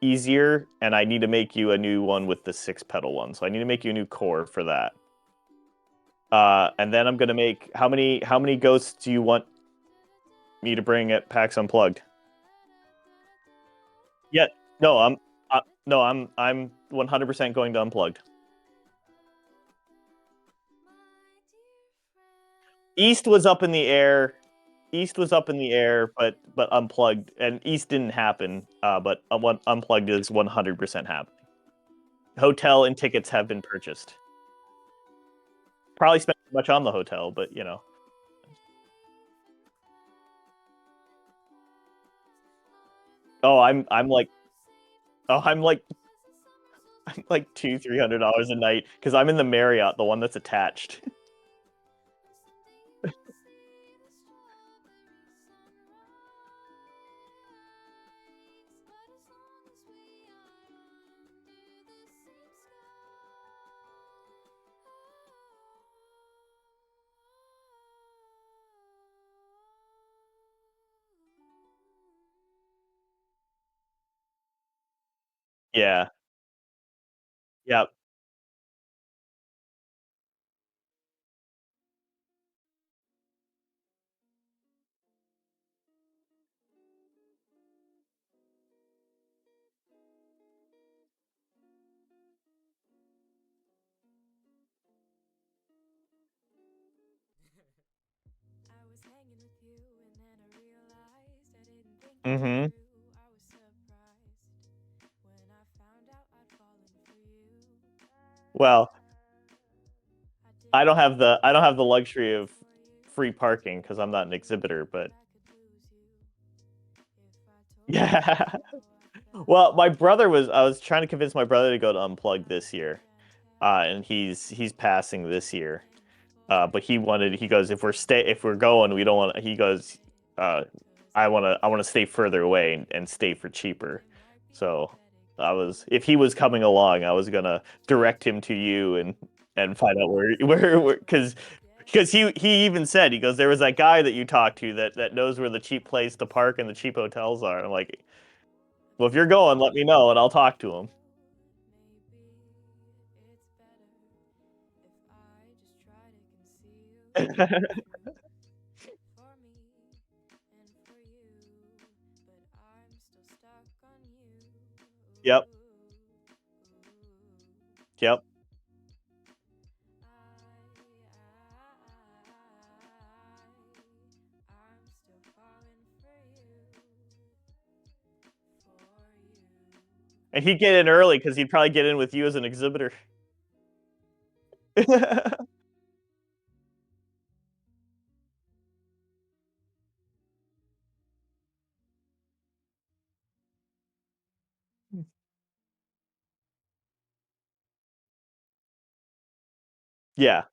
easier. And I need to make you a new one with the 6 petal one, so I need to make you a new core for that. And then I'm gonna make how many ghosts do you want me to bring at PAX Unplugged? Yeah, no, I'm 100% going to Unplugged. East was up in the air. East was up in the air, but Unplugged and East didn't happen. But Unplugged is 100% happening. Hotel and tickets have been purchased. Probably spent too much on the hotel, but you know. Oh, oh, I'm like $200-300 a night because I'm in the Marriott, the one that's attached. Yeah, yeah. Mm-hmm. Well, I don't have the luxury of free parking because I'm not an exhibitor, but yeah. Well, I was trying to convince my brother to go to Unplugged this year. And he's passing this year. But he goes, if we're going, we don't want he goes, uh I want to stay further away and stay for cheaper. So if he was coming along, I was gonna direct him to you and find out where because he even said, he goes, there was that guy that you talked to that knows where the cheap place to park and the cheap hotels are. I'm like, well, if you're going, let me know and I'll talk to him. Yep. Yep. And he'd get in early because he'd probably get in with you as an exhibitor. Yeah.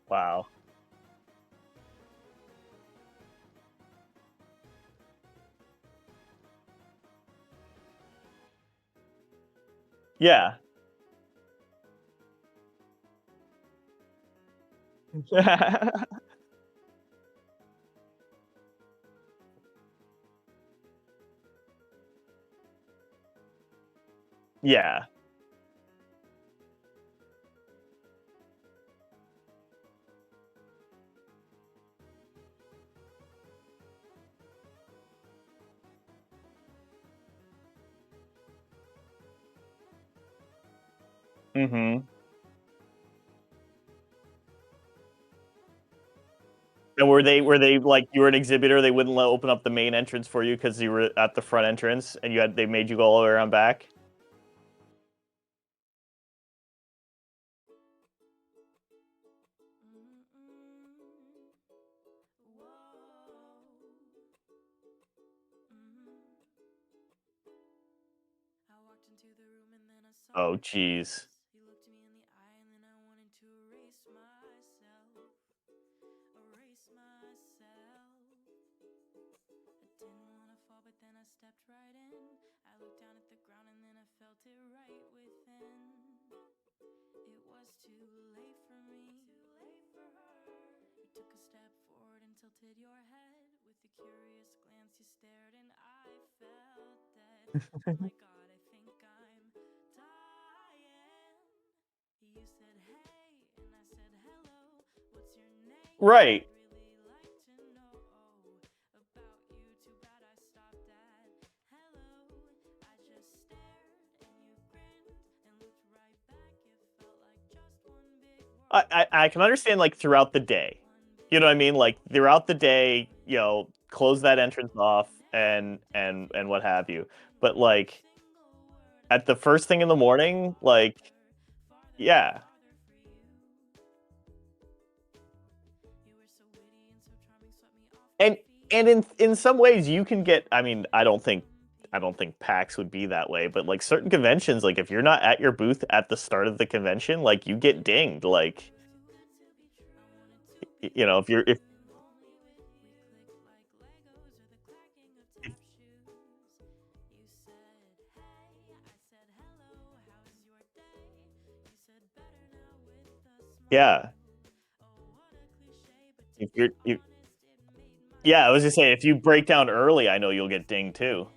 Wow. Yeah. Yeah. Mhm. And were they like you were an exhibitor, they wouldn't let open up the main entrance for you because you were at the front entrance and they made you go all the way around back? Oh, jeez. Right. I can understand, like, throughout the day. You know what I mean? Like, throughout the day, close that entrance off and what have you. But, like, at the first thing in the morning, like yeah. And in some ways you can get I mean, I don't think PAX would be that way, but, like, certain conventions, like, if you're not at your booth at the start of the convention, like, you get dinged, like, if you're if yeah. If you're you Yeah, I was just saying, if you break down early, I know you'll get dinged too.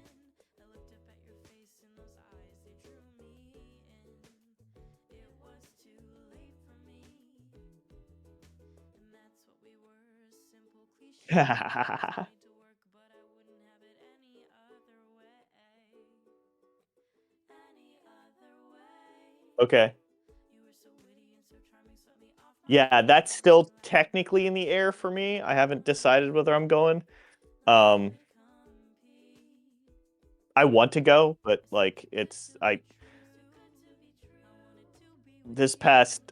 Okay. Yeah, that's still technically in the air for me. I haven't decided whether I'm going. Um, I want to go, but, like, it's I this past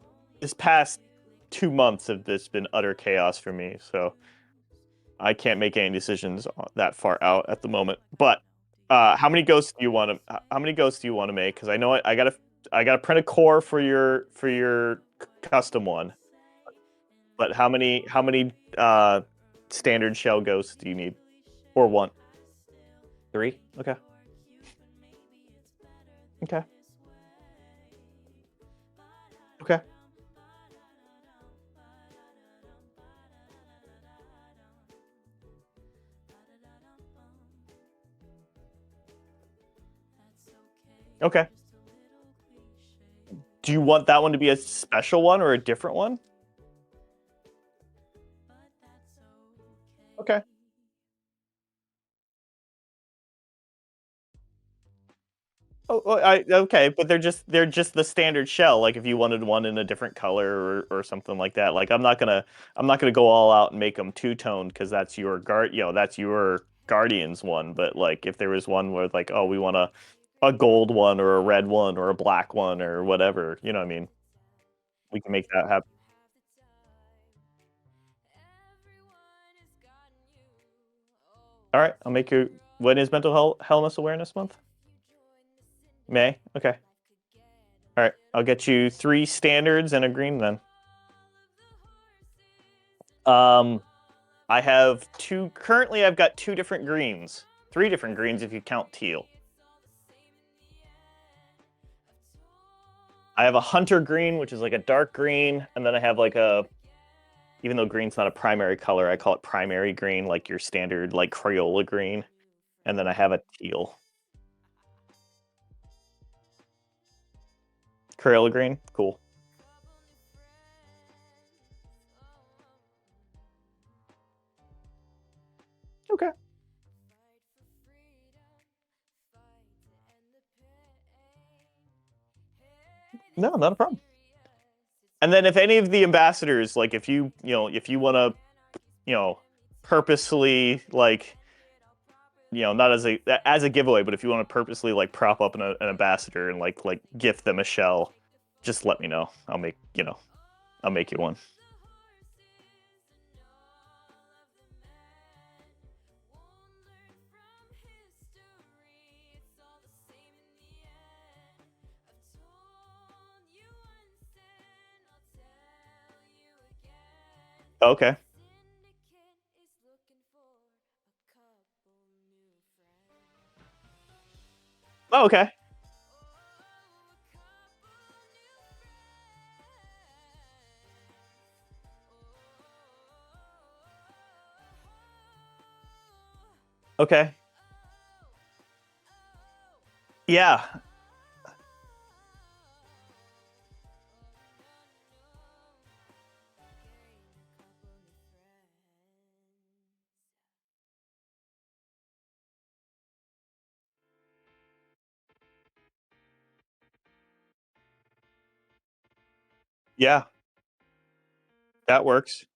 2 months have just been utter chaos for me, so I can't make any decisions that far out at the moment. But how many ghosts do you want to make? Because I know I gotta print a core for your custom one. But how many standard shell ghosts do you need or want? Three? Okay. Okay. Okay. Okay. Do you want that one to be a special one or a different one? Okay. Okay, but they're just the standard shell. Like if you wanted one in a different color or something like that. Like I'm not gonna go all out and make them two toned because that's your Guardians one. But like if there was one where like oh we want a gold one or a red one or a black one or whatever, you know what I mean? We can make that happen. All right, I'll make you. When is Mental Health Awareness Month? May. Okay. All right, I'll get you three standards and a green then. Um, I have two. Currently, I've got two different greens, three different greens if you count teal. I have a hunter green, which is like a dark green, and then I have like a, even though green's not a primary color, I call it primary green, like your standard like Crayola green. And then I have a teal. Crayola green, cool. Okay. No, not a problem. And then if any of the ambassadors, like if if you want to, purposely like, not as a giveaway, but if you want to purposely like prop up an ambassador and like gift them a shell, just let me know. I'll make you one. Okay. Oh, okay. Okay. Yeah. Yeah, that works.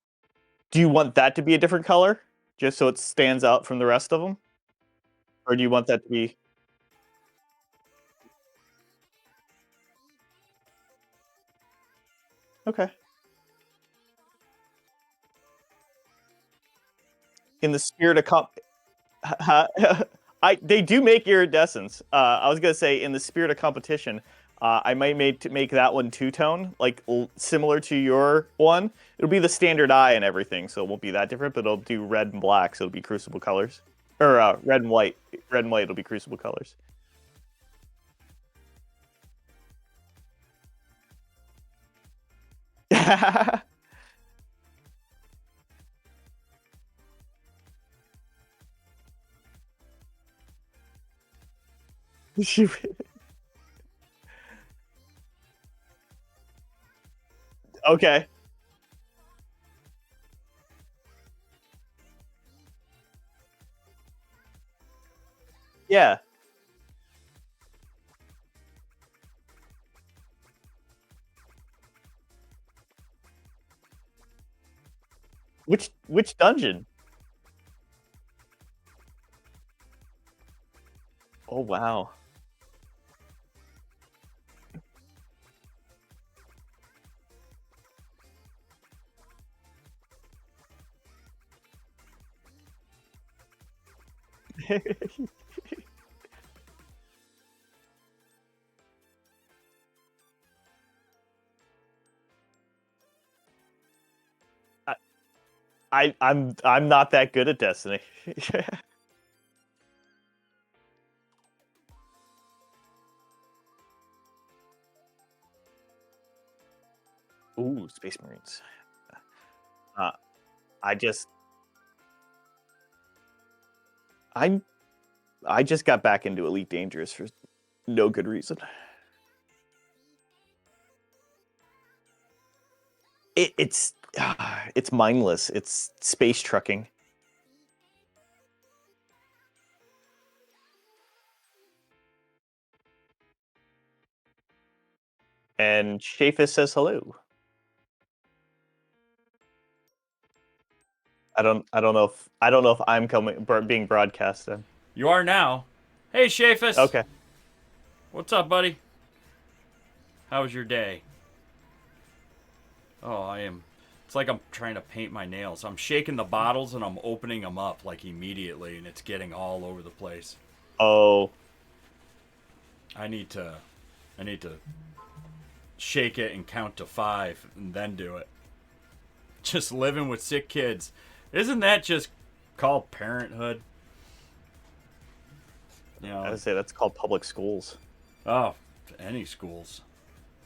Do you want that to be a different color, just so it stands out from the rest of them, or do you want that to be okay? In the spirit of they do make iridescence. I was gonna say in the spirit of competition, I might make that one two tone, like similar to your one. It'll be the standard eye and everything, so it won't be that different. But it'll do red and black, so it'll be Crucible colors, or red and white. Red and white, it'll be Crucible colors. Okay. Yeah. Which dungeon? Oh wow. I'm not that good at Destiny. Ooh, Space Marines. Uh, I just I I just got back into Elite Dangerous for no good reason. It's mindless. It's space trucking. And Shafis says hello. I don't know if I'm being broadcasted. You are now. Hey, Shafus. Okay. What's up, buddy? How was your day? Oh, I am. It's like I'm trying to paint my nails. I'm shaking the bottles and I'm opening them up like immediately, and it's getting all over the place. Oh. I need to. I need to shake it and count to 5 and then do it. Just living with sick kids. Isn't that just called parenthood? You I know, would say that's called public schools. oh, any schools.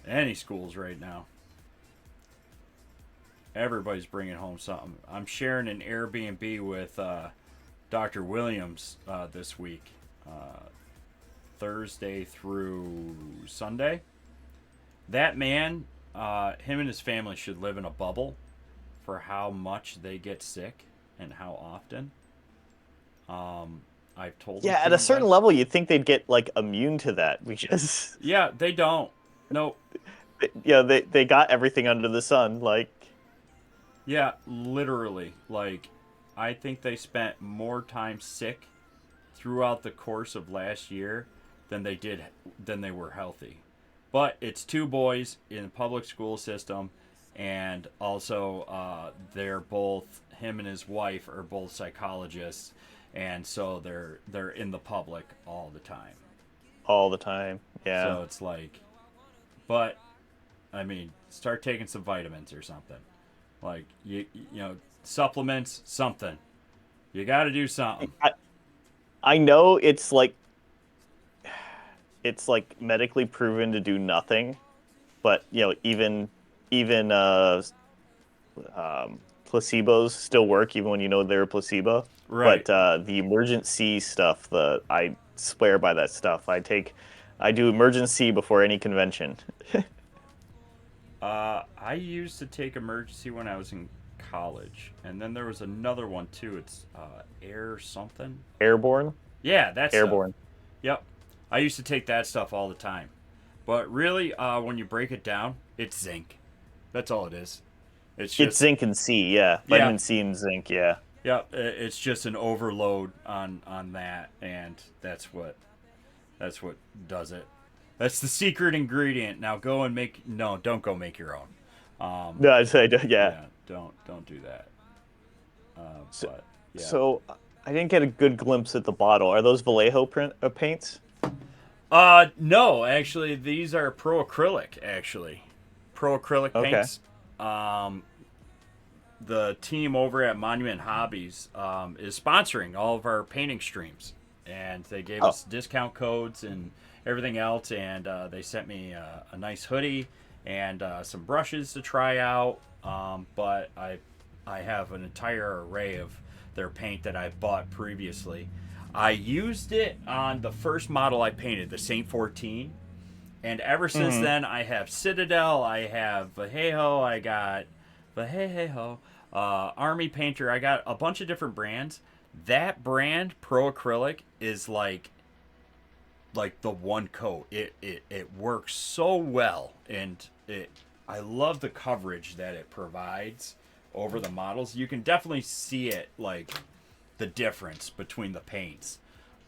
Any schools right now. Everybody's bringing home something. I'm sharing an Airbnb with Dr. Williams this week, Thursday through Sunday. That man, him and his family should live in a bubble for how much they get sick and how often. I've told him Yeah, at to a certain invite. level, you'd think they'd get like immune to that because Yeah, they don't. No. they got everything under the sun. Like, Yeah, literally. Like, I think they spent more time sick throughout the course of last year than they were healthy. But it's two boys in the public school system, and also they're both him and his wife are both psychologists, and so they're in the public all the time. all the time. Yeah. So it's like, but I mean, start taking some vitamins or something. Like you know, supplements, something. You got to do something. I know it's like medically proven to do nothing, but even placebos still work even when you know they're a placebo. Right. But the emergency stuff, the I swear by that stuff. I do emergency before any convention. I used to take emergency when I was in college, and then there was another one too. It's air something. Airborne, Yeah, that stuff. airborne. Yep. I used to take that stuff all the time. But really, when you break it down, it's zinc. That's all it is. It's It's just zinc and C, yeah, yeah, vitamin C and zinc, yeah. yeah. It's just an overload on that, and that's what does it. That's the secret ingredient. Now go and make no, don't go make your own. No, I'd say yeah. Yeah, don't do that. So, But yeah. so I didn't get a good glimpse at the bottle. Are those Vallejo paints? No, actually, these are pro acrylic. Actually, pro acrylic Okay. paints. Um, the team over at Monument Hobbies is sponsoring all of our painting streams, and they gave Oh, us discount codes and everything else, and they sent me a nice hoodie and some brushes to try out. But I have an entire array of their paint that I bought previously. I used it on the first model I painted, the Saint 14, and ever since hmm. then I have Citadel, I have Vallejo, I got Vallejo, Army Painter. I got a bunch of different brands. That brand, Pro Acrylic, is like the one coat. It works so well, and it I love the coverage that it provides over the models. You can definitely see it, like the difference between the paints.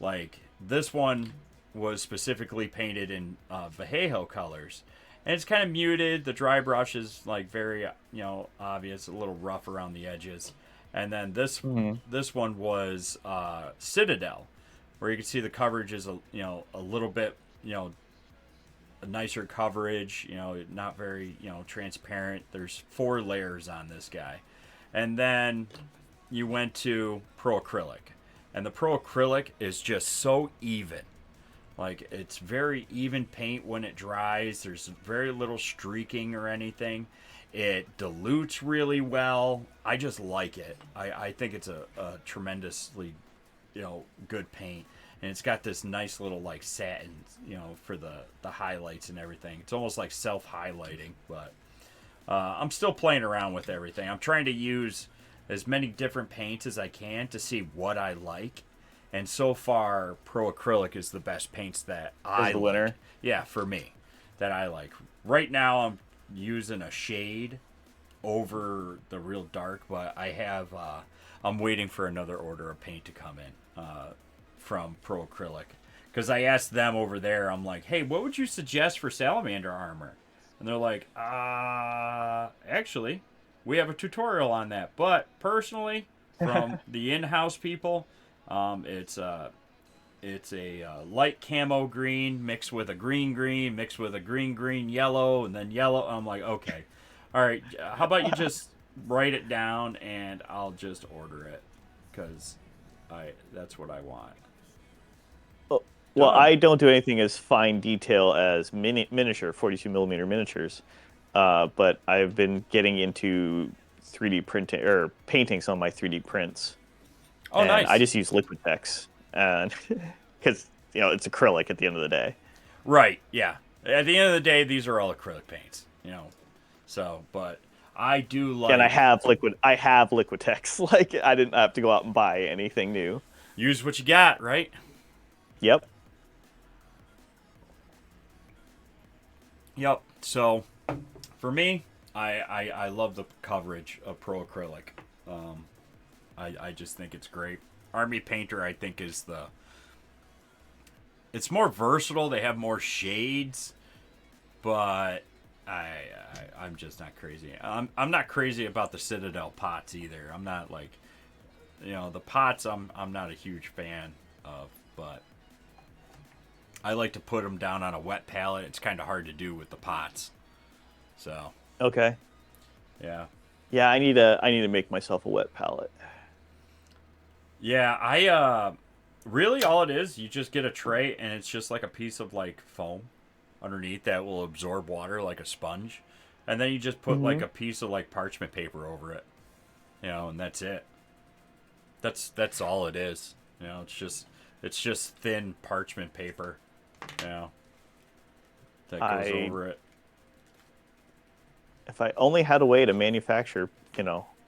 Like this one was specifically painted in Vallejo colors, and it's kind of muted. The dry brush is like very obvious, a little rough around the edges, and then Hmm. this one was Citadel, where you can see the coverage is a little bit a nicer coverage. Not very transparent. There's 4 layers on this guy, and then you went to pro acrylic, and the pro acrylic is just so even. Like it's very even paint when it dries. There's very little streaking or anything. It dilutes really well. I just like it. I think it's a tremendously good paint, and it's got this nice little like satin for the highlights and everything. It's almost like self highlighting, but I'm still playing around with everything. I'm trying to use as many different paints as I can to see what I like. And so far, Pro Acrylic is the best paints that Is I the like. winner. Yeah, for me, that I like. Right now, I'm using a shade over the real dark, but I'm waiting for another order of paint to come in from Pro Acrylic. Because I asked them over there, I'm like, hey, what would you suggest for salamander armor? And they're like, actually, we have a tutorial on that. But personally, from the in-house people, it's a light camo green mixed with a green mixed with a green yellow and then yellow. I'm like, okay, all right. How about you just write it down and I'll just order it because I that's what I want. Well, Well, Done. I don't do anything as fine detail as miniature 42 millimeter miniatures, but I've been getting into 3D printing or painting some of my 3D prints, Oh, and I nice. just use Liquitex, and because it's acrylic at the end of the day. Right. Yeah. At the end of the day, these are all acrylic paints. So, but I do And like I have Liquitex. Like I didn't have to go out and buy anything new. use what you got, right? Yep. Yep. So, for me, I love the coverage of Pro Acrylic. Um, I just think it's great. Army Painter, I think, is the. It's more versatile. They have more shades, but I'm just not crazy. I'm not crazy about the Citadel pots either. I'm not like, the pots. I'm not a huge fan of, but I like to put them down on a wet palette. It's kind of hard to do with the pots. So Okay. yeah, Yeah, I need to make myself a wet palette. yeah. I really all it is, you just get a tray and it's just like a piece of like foam underneath that will absorb water like a sponge, and then you just put like Hmm. a piece of like parchment paper over it, and that's it. That's all it is. It's just thin parchment paper, you know, that goes I over it. If I only had a way to manufacture,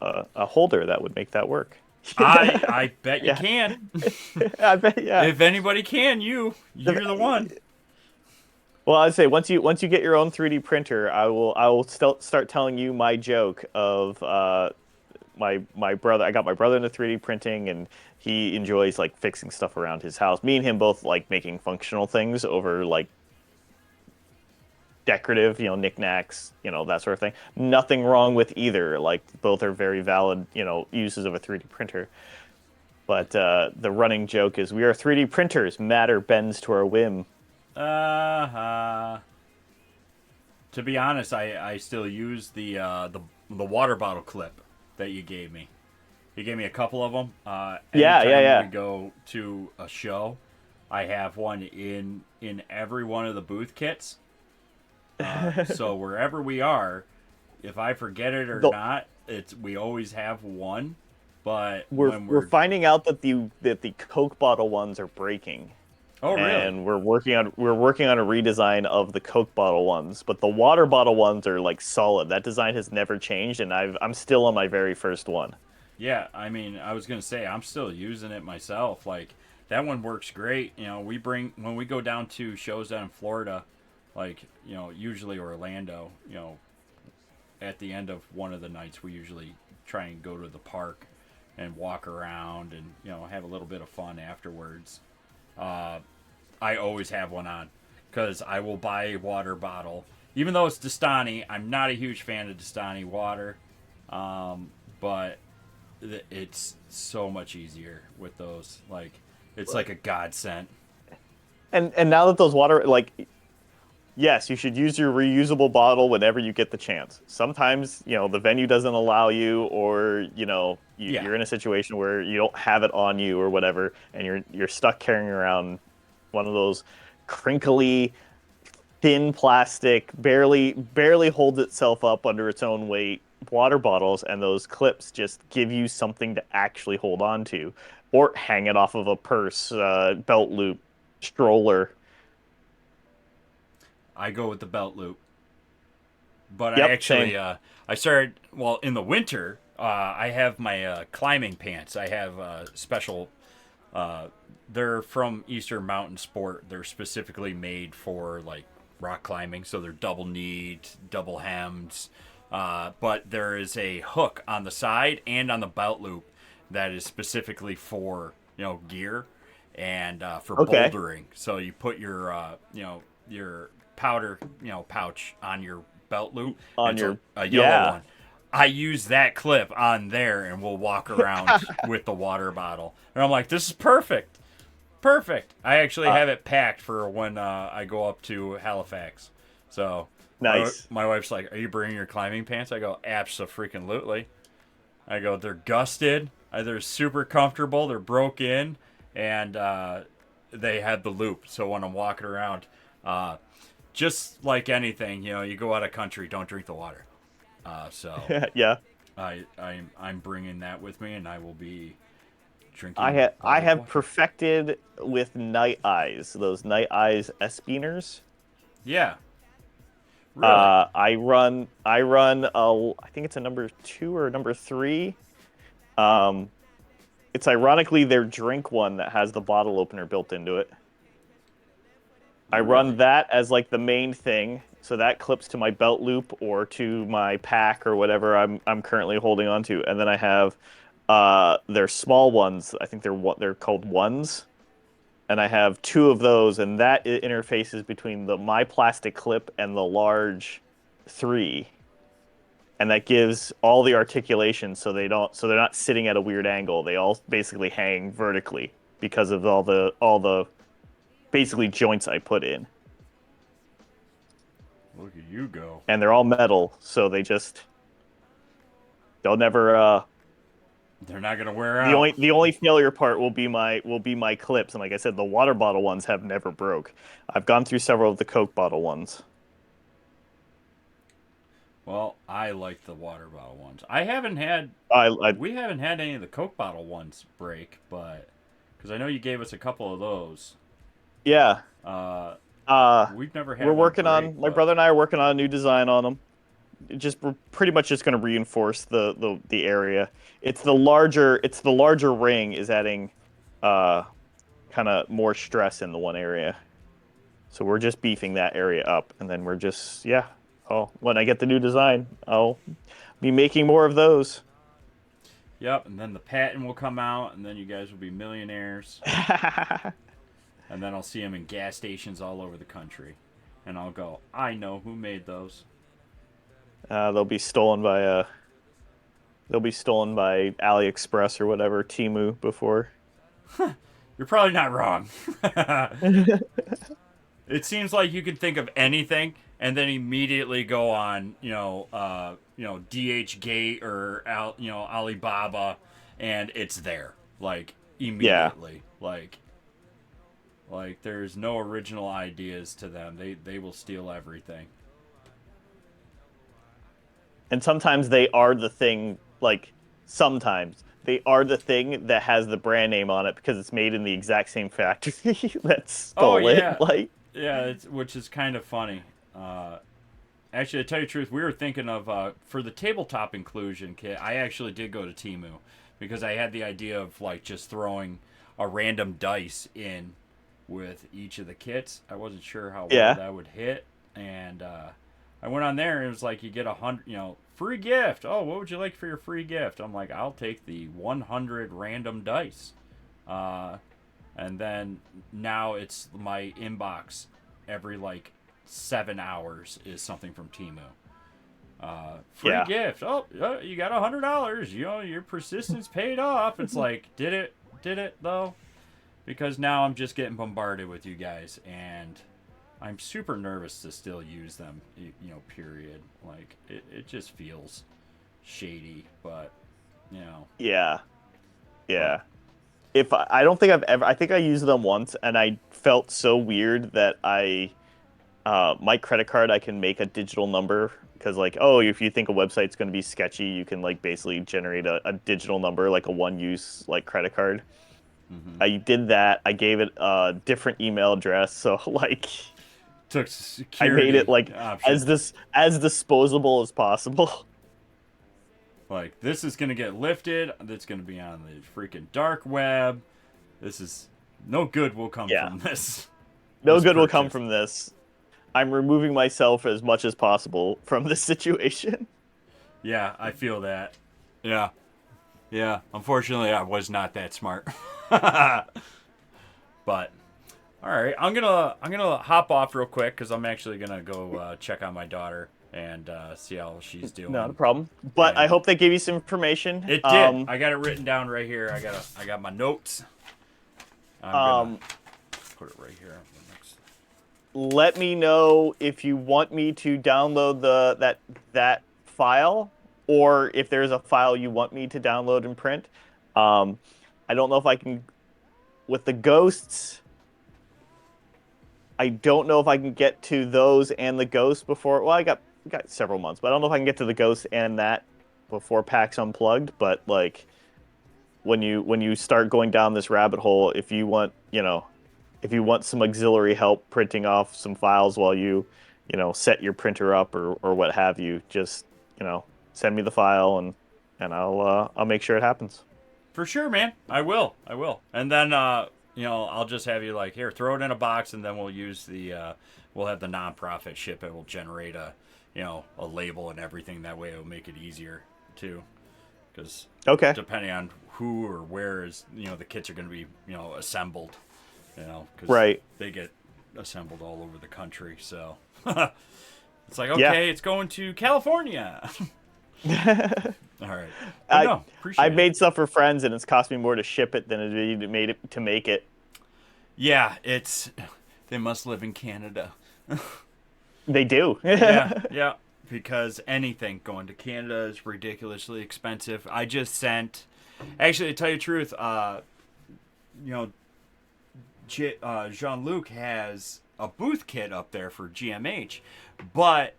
a holder that would make that work. I bet you Yeah, can. I bet. Yeah. If anybody can, The- you're the one. Well, I'd say once you get your own 3D printer, I will still start telling you my joke of my brother. I got my brother into 3D printing, and he enjoys like fixing stuff around his house. Me and him both like making functional things over like decorative, knickknacks, that sort of thing. Nothing wrong with either. Like both are very valid, uses of a 3D printer. But the running joke is we are 3D printers. Matter bends to our whim. Uh, to be honest, I still use the water bottle clip that you gave me. You gave me a couple of them. Yeah, yeah, Anytime we yeah. go to a show, I have one in every one of the booth kits. So wherever we are, if I forget it or The, not, it's we always have one. But we're when we're we're finding out that the Coke bottle ones are breaking, oh really? and we're working on a redesign of the Coke bottle ones. But the water bottle ones are like solid. That design has never changed, and I'm still on my very first one. Yeah, I mean, I was gonna say I'm still using it myself. Like that one works great. We bring when we go down to shows down in Florida, like usually Orlando. At the end of one of the nights, we usually try and go to the park and walk around and have a little bit of fun afterwards. Uh, I always have one on because I will buy a water bottle, even though it's Dastani. I'm not a huge fan of Dastani water, but it's so much easier with those. Like it's like a godsend. And now that those water like yes, you should use your reusable bottle whenever you get the chance. Sometimes, the venue doesn't allow you, or Yeah, you're in a situation where you don't have it on you or whatever, and you're stuck carrying around one of those crinkly, thin plastic, barely holds itself up under its own weight water bottles, and those clips just give you something to actually hold on to, or hang it off of a purse, belt loop, stroller. I go with the belt loop. But I Yep, same. actually I started in the winter. I have my climbing pants. I have special. Uh, they're from Eastern Mountain Sport. They're specifically made for like rock climbing, so they're double kneed, double hems. But there is a hook on the side and on the belt loop that is specifically for gear and for Okay. bouldering. So you put your powder pouch on your belt loop, and On it's a, your a yellow Yeah. one. I use that clip on there, and we'll walk around with the water bottle. And I'm like, this is perfect, perfect. I actually uh, have it packed for when I go up to Halifax. So nice. my wife's like, "Are you bringing your climbing pants?" I go, "Abso-freaking-lutely." I go, "They're gusted. They're super comfortable. They're broke in, and they had the loop. So when I'm walking around, just like anything, you go out of country, don't drink the water. So Yeah. I'm bringing that with me, and I will be I drinking have I bottled have water. perfected with Night Eyes, those Night Eyes Espiners. Yeah, really. I run I think it's a number 2 or number 3. Um, it's ironically their drink one that has the bottle opener built into it. I run Really? that as like the main thing, so that clips to my belt loop or to my pack or whatever I'm currently holding on to, and then I have their small ones. I think they're called ones, and I have 2 of those, and that interfaces between the my plastic clip and the large 3, and that gives all the articulation so they're not sitting at a weird angle. They all basically hang vertically because of all the basically joints I put in. Look at you go. And they're all metal, so they'll never They're not gonna wear out. the only failure part will be my clips, and like I said, the water bottle ones have never broke. I've gone through several of the Coke bottle ones. Well, I like the water bottle ones. I haven't had. I We haven't had any of the Coke bottle ones break, but because I know you gave us a couple of those. Yeah. Uh, Uh we've never we're had one working break, on my but brother and I are working on a new design on them. We're pretty much just going to reinforce the area. It's the larger ring is adding uh kind of more stress in the one area. So we're just beefing that area up, and then we're just yeah. Oh, when I get the new design, I'll be making more of those. yep. And then the patent will come out, and then you guys will be millionaires. And then I'll see them in gas stations all over the country, and I'll go, I know who made those. They'll be stolen by AliExpress or whatever, Timu before. You're probably not wrong. It seems like you could think of anything and then immediately go on, DH Gate or Alibaba, and it's there, like Yeah. immediately. Like there's no original ideas to them. They will steal everything. And sometimes they are the thing, like sometimes they are the thing that has the brand name on it because it's made in the exact same factory that Oh stole it. yeah, Like, yeah. Which is kind of funny. Actually, to tell you the truth, we were thinking of for the tabletop inclusion kit. I actually did go to Timu because I had the idea of like just throwing a random dice in with each of the kits. I wasn't sure how well yeah. that would hit, and I went on there and it was like you get 100, free gift. Oh, what would you like for your free gift? I'm like, I'll take the 100 random dice. Uh, and then now it's my inbox every like 7 hours is something from Timu. Free Yeah. gift. Oh, you got $100. Your persistence paid off. It's like, did it though? Because now I'm just getting bombarded with you guys, and I'm super nervous to still use them. Period. Like it just feels shady, but you know, Yeah. but Yeah. If I don't think I've ever I think I used them once and I felt so weird that my credit card I can make a digital number because like oh if you think a website's going to be sketchy you can like basically generate a digital number like a one use like credit card. mm-hmm. I did that. I gave it a different email address so like Took I made it security like option. as disposable as possible. Like this is gonna get lifted. That's gonna be on the freaking dark web. This is no good will come Yeah. from this. No This good will come purchase. from this. I'm removing myself as much as possible from this situation. Yeah, I feel that. Yeah, yeah. Unfortunately, I was not that smart. But all right, I'm gonna hop off real quick because I'm actually gonna go check on my daughter and see how she's Not a doing. problem. But I And hope that gave you some information. it did. I got it written down right here. I got my notes. I'm gonna Um, put it right here. Next. Let me know if you want me to download that file, or if there's a file you want me to download and print. Um, I don't know if I can with the ghosts. I don't know if I can get to those and the Ghost before. Well, I got several months, but I don't know if I can get to the Ghost and that before PAX Unplugged. But like when you start going down this rabbit hole, if you want, if you want some auxiliary help printing off some files while you set your printer up or what have you, just send me the file and I'll make sure it happens. For sure, man. I will. I will. And then I'll just have you like here, throw it in a box, and then we'll use we'll have the nonprofit ship it. Will generate a label and everything. That way, it'll make it easier too, because Okay. depending on who or where is the kits are going to be assembled, because Right. they get assembled all over the country. So it's like Yeah. okay, it's going to California. All right. But I no, appreciate I've it. made stuff for friends and it's cost me more to ship it than it made it to make it. Yeah, they must live in Canada. They do. Yeah, yeah, because anything going to Canada is ridiculously expensive. I just sent, actually, to tell you the truth, you know, Jean Luc has a booth kit up there for GMH, but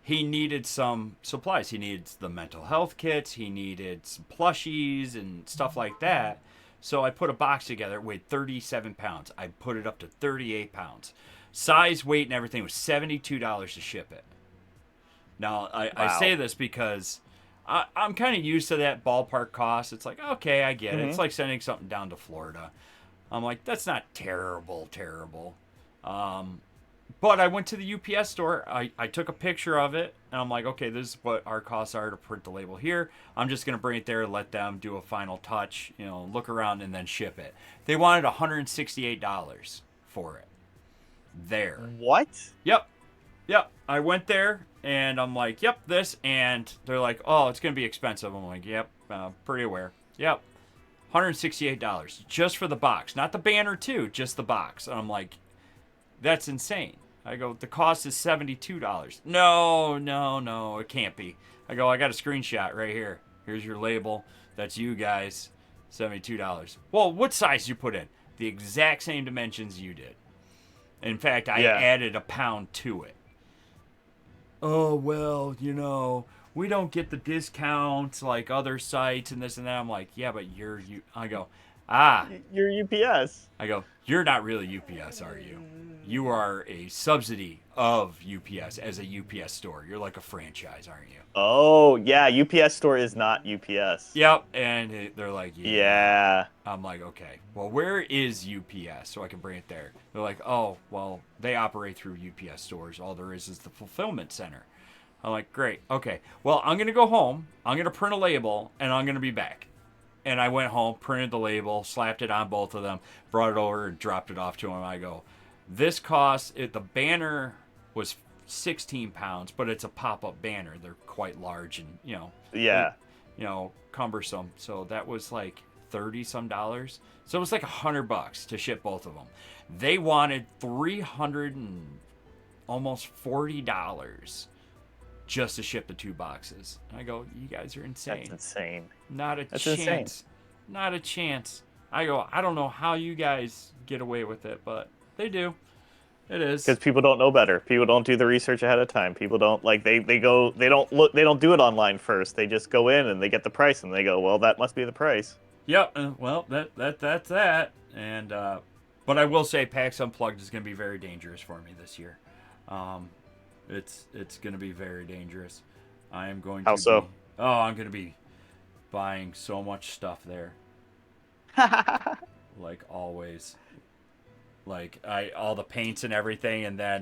he needed some supplies. He needed the mental health kits. He needed some plushies and stuff like that. So I put a box together. It weighed 37 pounds. I put it up to 38 pounds. Size, weight, and everything was $72 to ship it. Now, I Wow. say this because I'm kind of used to that ballpark cost. It's like, okay, I get it. It's Hmm. like sending something down to Florida. I'm like, that's not terrible, terrible. Um, but I went to the UPS store. I took a picture of it, and I'm like, okay, this is what our costs are to print the label here. I'm just going to bring it there, let them do a final touch, look around, and then ship it. They wanted $168 for it. There. What? Yep. Yep. I went there, and I'm like, yep, this. And they're like, oh, it's going to be expensive. I'm like, yep, pretty aware. Yep. $168 just for the box. Not the banner, too, just the box. And I'm like, that's insane. I go, the cost is $72. No, no, no, it can't be. I go, I got a screenshot right here. Here's your label. That's you guys. $72. Well, what size you put in? The exact same dimensions you did. In fact, I Yeah. added a pound to it. Oh, well, we don't get the discounts like other sites and this and that. I'm like, yeah, but you're you. I go, ah, Your UPS. I go, you're not really UPS, are you? You are a subsidy of UPS as a UPS store. You're like a franchise, aren't you? Oh, yeah, UPS store is not UPS. Yep. And they're like, yeah. Yeah. I'm like, okay, well, where is UPS so I can bring it there? They're like, oh, well, they operate through UPS stores. All there is the fulfillment center. I'm like, great, okay. Well, I'm going to go home. I'm going to print a label, and I'm going to be back. And I went home, printed the label, slapped it on both of them, brought it over, and dropped it off to him. I go, this costs, the banner was 16 pounds, but it's a pop-up banner. They're quite large and, they, Yeah. cumbersome. So that was like 30 some dollars. So it was like $100 to ship both of them. They wanted 300 and almost $40 just to ship the two boxes. And I go, you guys are That's insane. insane. Not a That's insane. chance. Not a chance. I go, I don't know how you guys get away with it, but they do. It is. Because people don't know better. People don't do the research ahead of time. People don't like they go they don't do it online first. They just go in and they get the price and they go, well, that must be the price. Yep. Well, that's that. And but I will say, PAX Unplugged is going to be very dangerous for me this year. Um, it's going to be very dangerous. I am going How to so? be. Oh, I'm going to be buying so much stuff there, like always. Like all the paints and everything, and then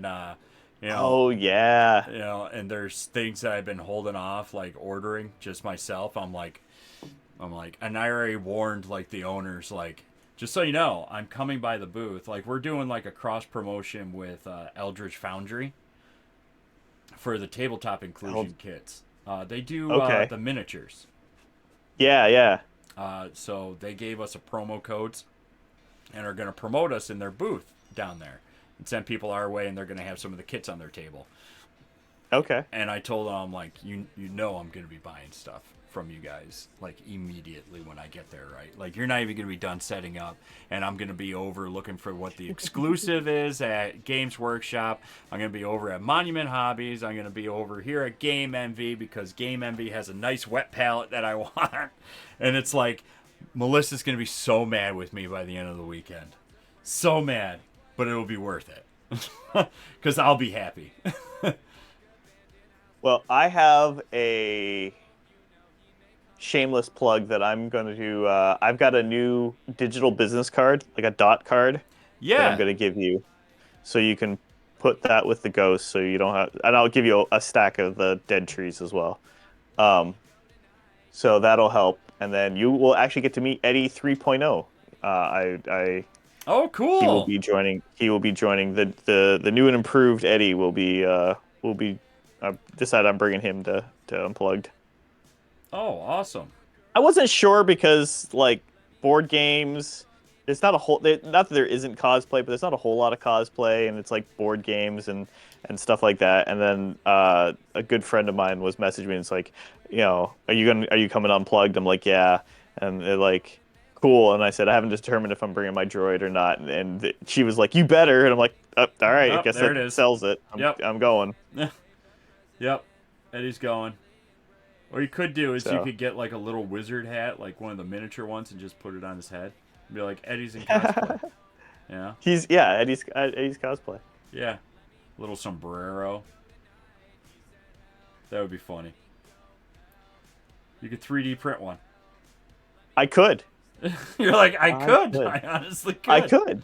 you know, Oh yeah. and there's things that I've been holding off, like ordering just myself. I'm like, and I already warned like the owners, like, just so you know, I'm coming by the booth. Like, we're doing like a cross promotion with Eldridge Foundry for the tabletop inclusion kits. They do Okay. the miniatures. Yeah, yeah. So they gave us a promo codes and are going to promote us in their booth down there and send people our way, and they're going to have some of the kits on their table. Okay. And I told him, I'm like, you know I'm gonna be buying stuff from you guys like immediately when I get there, right? Like you're not even gonna be done setting up, and I'm gonna be over looking for what the exclusive is at Games Workshop. I'm gonna be over at Monument Hobbies. I'm gonna be over here at Game Envy because Game Envy has a nice wet palette that I want, and it's like Melissa's gonna be so mad with me by the end of the weekend, so mad, but it'll be worth it because I'll be happy. Well, I have a shameless plug that I'm going to do. I've got a new digital business card, like a dot card, that I'm Yeah. going to give you, so you can put that with the ghost, so you don't have. And I'll give you a stack of the dead trees as well. Um, so that'll help, and then you will actually get to meet Eddie 3.0. I Oh, he will cool. be joining. He will be joining the new and improved Eddie will be. I decided I'm bringing him to Unplugged. Oh, awesome. I wasn't sure because like board games, there's not a whole not that there isn't cosplay, but there's not a whole lot of cosplay, and it's like board games and stuff like that. And then a good friend of mine was messaging me and it's like, are you coming unplugged? I'm like, yeah, and they're like, cool. And I said I haven't determined if I'm bringing my droid or not, and she was like, you better, and I'm like, oh, all right, I Oh, guess there that it is. sells it. Yep. I'm going. Yep. Eddie's going. What you could do is you So could get like a little wizard hat, like one of the miniature ones, and just put it on his head. Be like, Eddie's in cosplay. Yeah. Eddie's cosplay. Yeah. Little sombrero. That would be funny. You could 3D print one. I could. You're like, I I could. could. I honestly could. I could.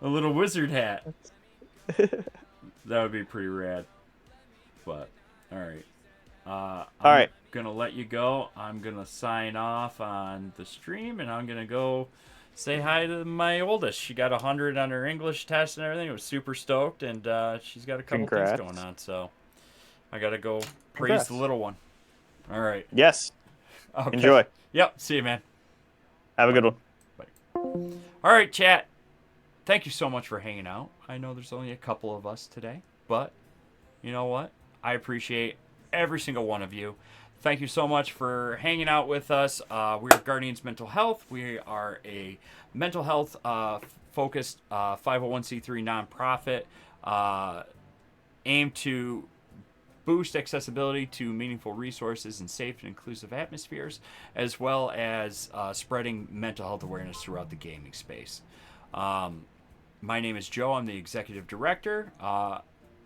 A little wizard hat. That would be pretty rad. But, alright. All I'm right. gonna let you go. I'm gonna sign off on the stream, and I'm gonna go say hi to my oldest. She got 100 on her English test and everything. I was super stoked, and she's got a couple things going Congrats. on. So I gotta go praise the Congrats. little one. All right. Yes. Okay. Enjoy. Yep. See you, man. Have a Bye. good one. Bye. All right, chat. Thank you so much for hanging out. I know there's only a couple of us today, but you know what? I appreciate every single one of you. Thank you so much for hanging out with us. We're Guardians Mental Health. We are a mental health focused 501c3 nonprofit aimed to boost accessibility to meaningful resources and safe and inclusive atmospheres, as well as spreading mental health awareness throughout the gaming space. My name is Joe. I'm the executive director.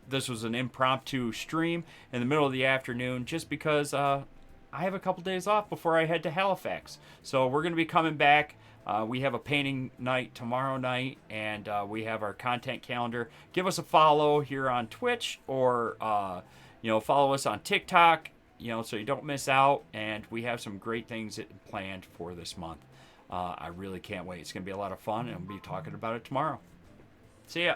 This was an impromptu stream in the middle of the afternoon just because I have a couple days off before I head to Halifax. So we're going to be coming back. We have a painting night tomorrow night, and we have our content calendar. Give us a follow here on Twitch, or follow us on TikTok, so you don't miss out. And we have some great things planned for this month. I really can't wait. It's going to be a lot of fun, and we'll be talking about it tomorrow. See ya.